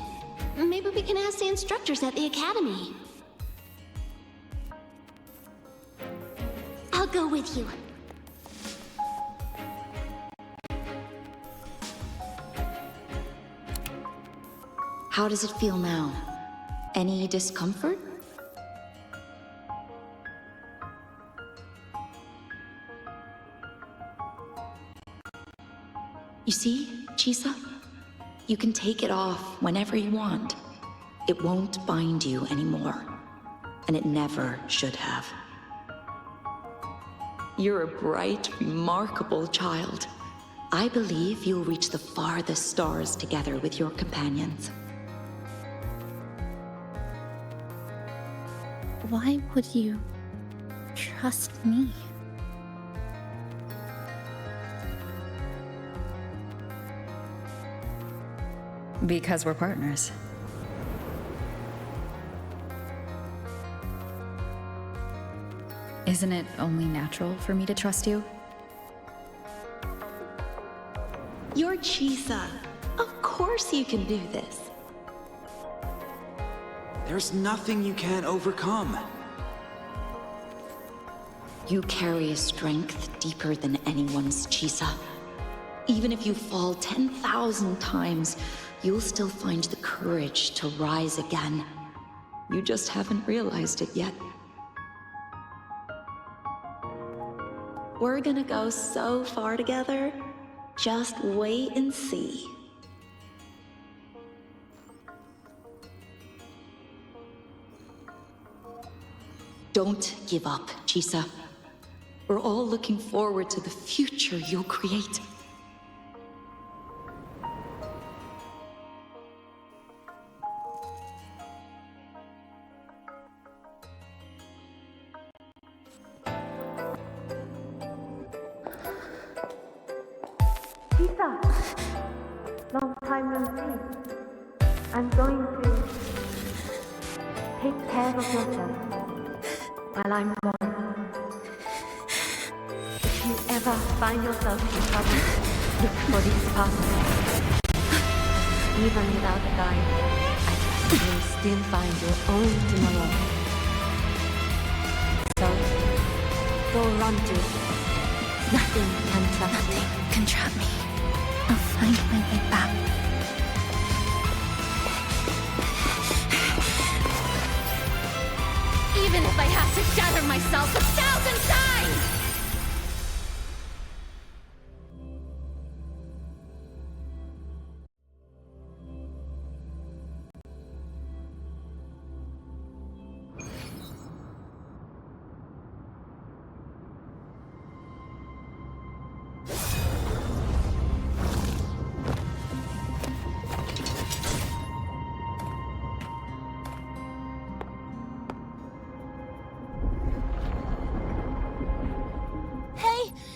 Maybe we can ask the instructors at the academy. I'll go with you. How does it feel now? Any discomfort? You see, Chisa? You can take it off whenever you want. It won't bind you anymore. And it never should have. You're a bright, remarkable child. I believe you'll reach the farthest stars together with your companions. Why would you trust me? Because we're partners. Isn't it only natural for me to trust you? You're Chisa. Of course you can do this. There's nothing you can't overcome. You carry a strength deeper than anyone's, Chisa. Even if you fall 10,000 times, you'll still find the courage to rise again. You just haven't realized it yet. We're gonna go so far together. Just wait and see. Don't give up, Chisa. We're all looking forward to the future you'll create. Chisa! Long time no see. I'm going to take care of yourself while I'm gone. If you ever find yourself in trouble, look for these pathways. Even without a guide, I trust you'll still find your own tomorrow. So, go run to it. Nothing can trap you. Nothing can trap me. I'll find my way back. Even if I have to shatter myself 1,000 Molten Sign!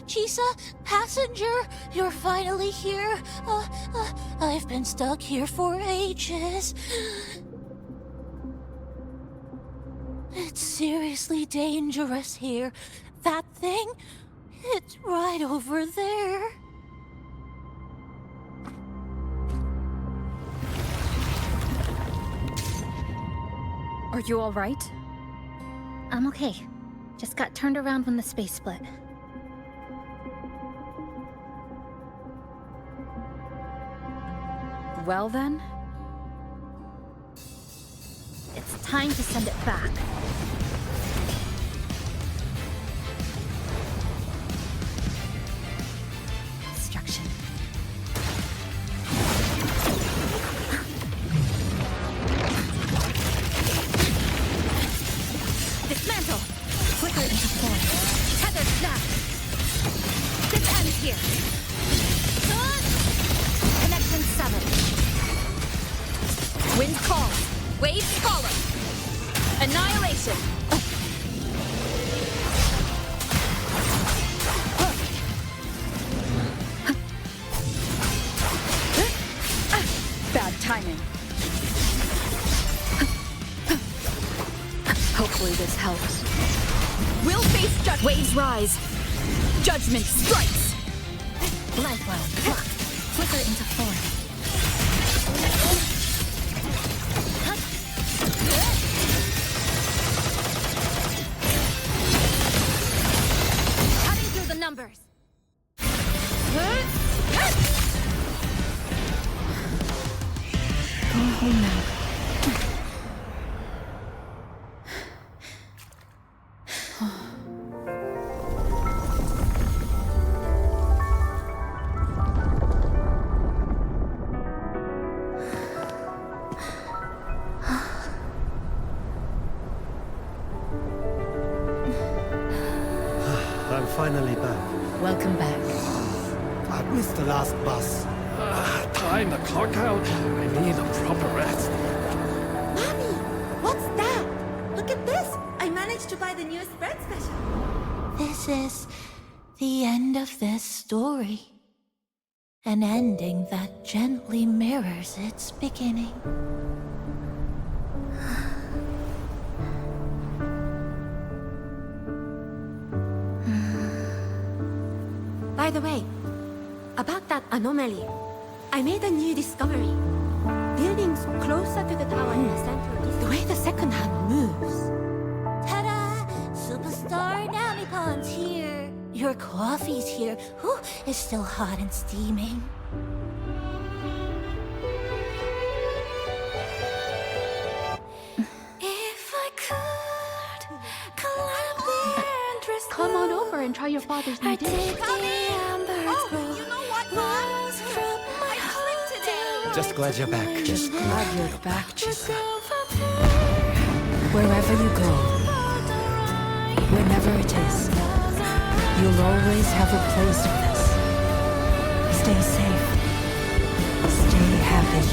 Chisa, passenger, you're finally here. I've been stuck here for ages. It's seriously dangerous here. That thing, it's right over there. Are you all right? I'm okay. Just got turned around when the space split. Well then? It's time to send it back. Destruction. Dismantle! Flicker into form. Tether snap! This ends here! Connection severed. Wind calls. Waves follow. Annihilation. Bad timing. Hopefully this helps. We'll face judgment. Waves rise. Judgment strikes. Lifeline blocked. Flicker into form. Cutting through the numbers. Go home now. I'm finally back. Welcome back. I missed the last bus. Time to clock out. I need a proper rest. Mommy, what's that? Look at this. I managed to buy the newest bread special. This is the end of this story. An ending that gently mirrors its beginning. By the way, about that anomaly, I made a new discovery. Buildings closer to the tower in the center, the way the second hand moves. Ta-da! Superstar Namipon's here. Your coffee's here. Ooh, it's still hot and steaming. If I could climb the entrance. Come on over and try your father's new dish. You know what, Mom? I clicked today. Just glad you're back. Just glad you're back, Chisa. Wherever you go, whenever it is, you'll always have a place with us. Stay safe. Stay happy.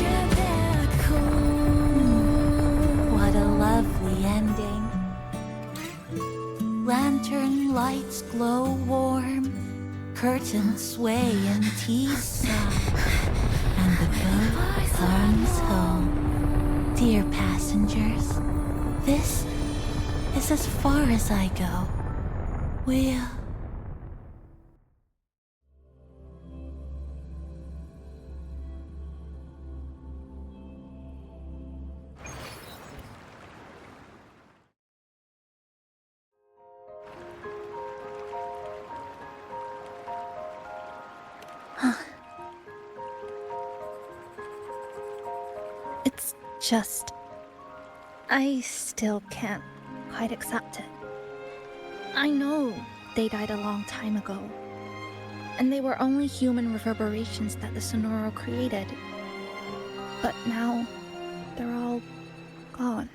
What a lovely ending. Lantern lights glow warm. Curtains sway in Chisa. And the boat climbs home. Dear passengers, this is as far as I go. We'll... It's just... I still can't quite accept it. I know they died a long time ago, and they were only human reverberations that the Sonoro created. But now, they're all gone.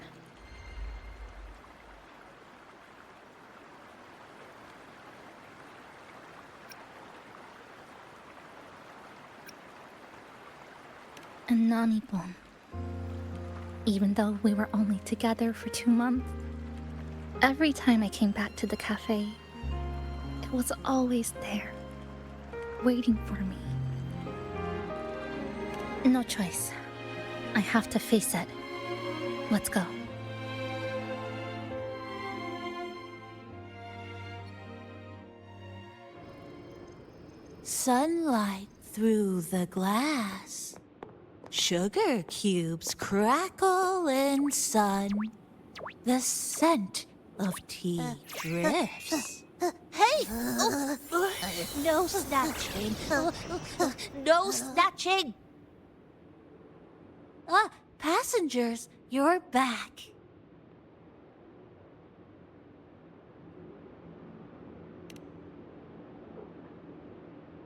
And Namipon. Even though we were only together for 2 months, every time I came back to the cafe, it was always there, waiting for me. No choice. I have to face it. Let's go. Sunlight through the glass. Sugar cubes crackle in sun. The scent of tea drifts. Hey! No snatching. No snatching! Passengers, you're back.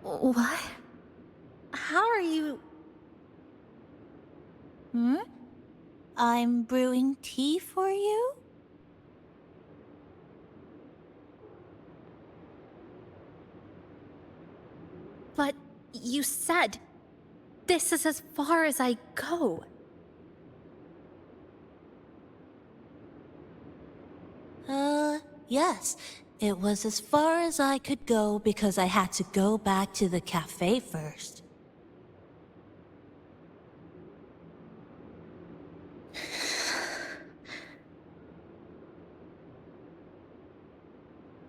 What? How are you... I'm brewing tea for you? But you said this is as far as I go. Yes. It was as far as I could go because I had to go back to the cafe first.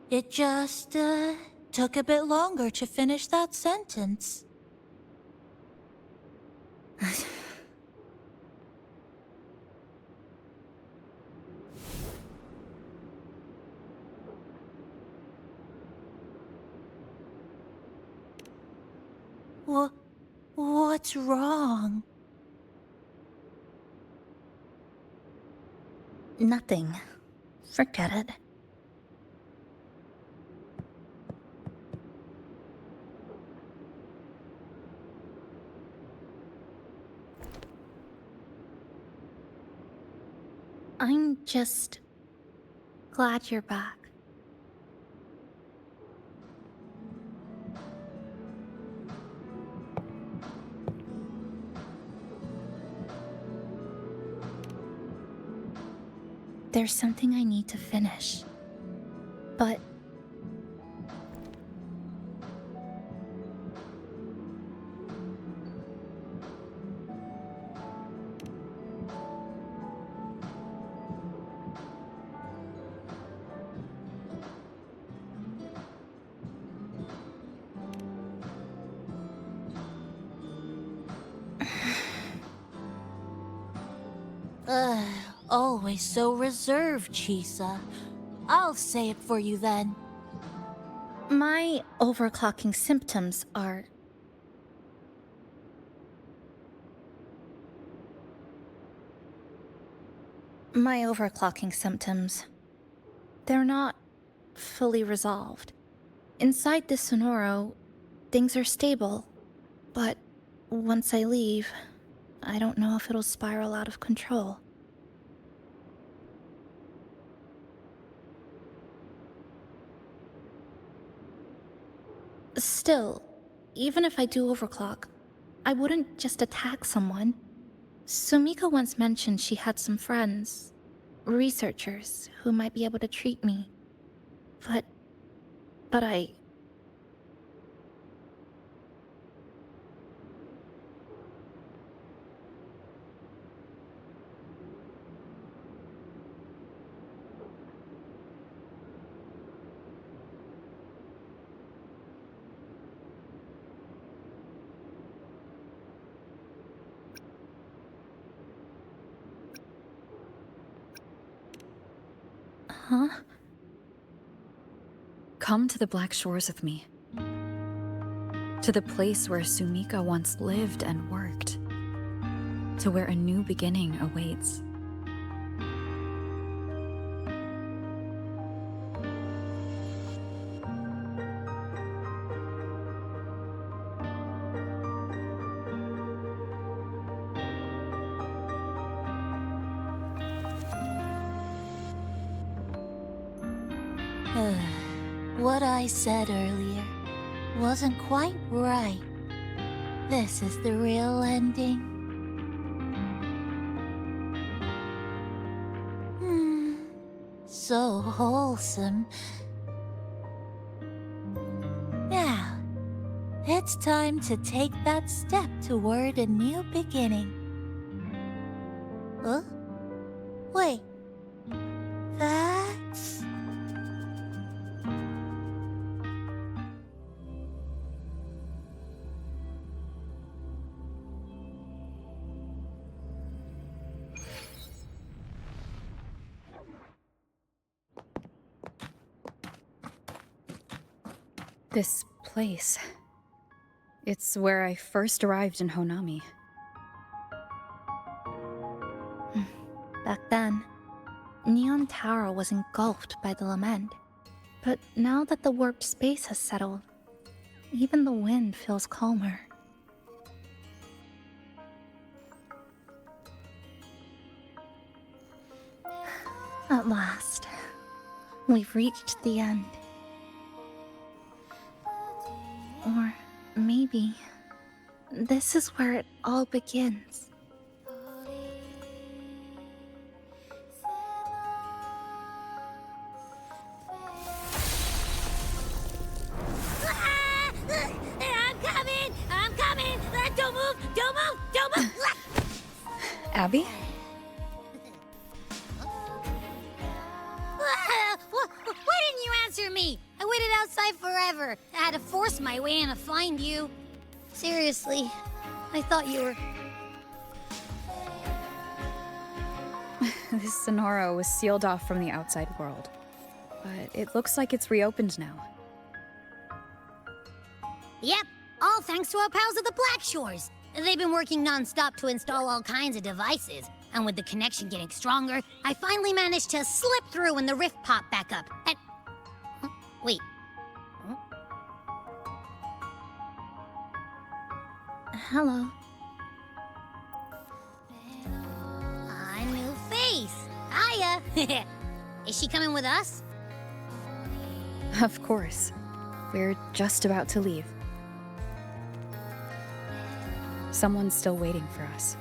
It just, took a bit longer to finish that sentence. What's wrong? Nothing. Forget it. I'm just glad you're back. There's something I need to finish, but... Always so reserved, Chisa. I'll say it for you then. My overclocking symptoms are... They're not fully resolved. Inside the Sonoro, things are stable, but once I leave, I don't know if it'll spiral out of control. Still, even if I do overclock, I wouldn't just attack someone. Sumika once mentioned she had some friends, researchers, who might be able to treat me. But I... Huh? Come to the Black Shores with me. To the place where Sumika once lived and worked. To where a new beginning awaits. What I said earlier wasn't quite right. This is the real ending. So wholesome. Now, it's time to take that step toward a new beginning. Huh? Wait. That's... This place. It's where I first arrived in Honami. Back then, Neon Tower was engulfed by the Lament. But now that the warped space has settled, even the wind feels calmer. At last, we've reached the end. Or maybe this is where it all begins. I'm coming! Don't move! Don't move! Abby? Why didn't you answer me? I waited outside forever. I had to force my way in to find you. Seriously, I thought you were... This Sonoro was sealed off from the outside world. But it looks like it's reopened now. Yep, all thanks to our pals at the Black Shores. They've been working non-stop to install all kinds of devices. And with the connection getting stronger, I finally managed to slip through when the rift popped back up. And... Wait. Hello. A new face. Hiya. Is she coming with us? Of course. We're just about to leave. Someone's still waiting for us.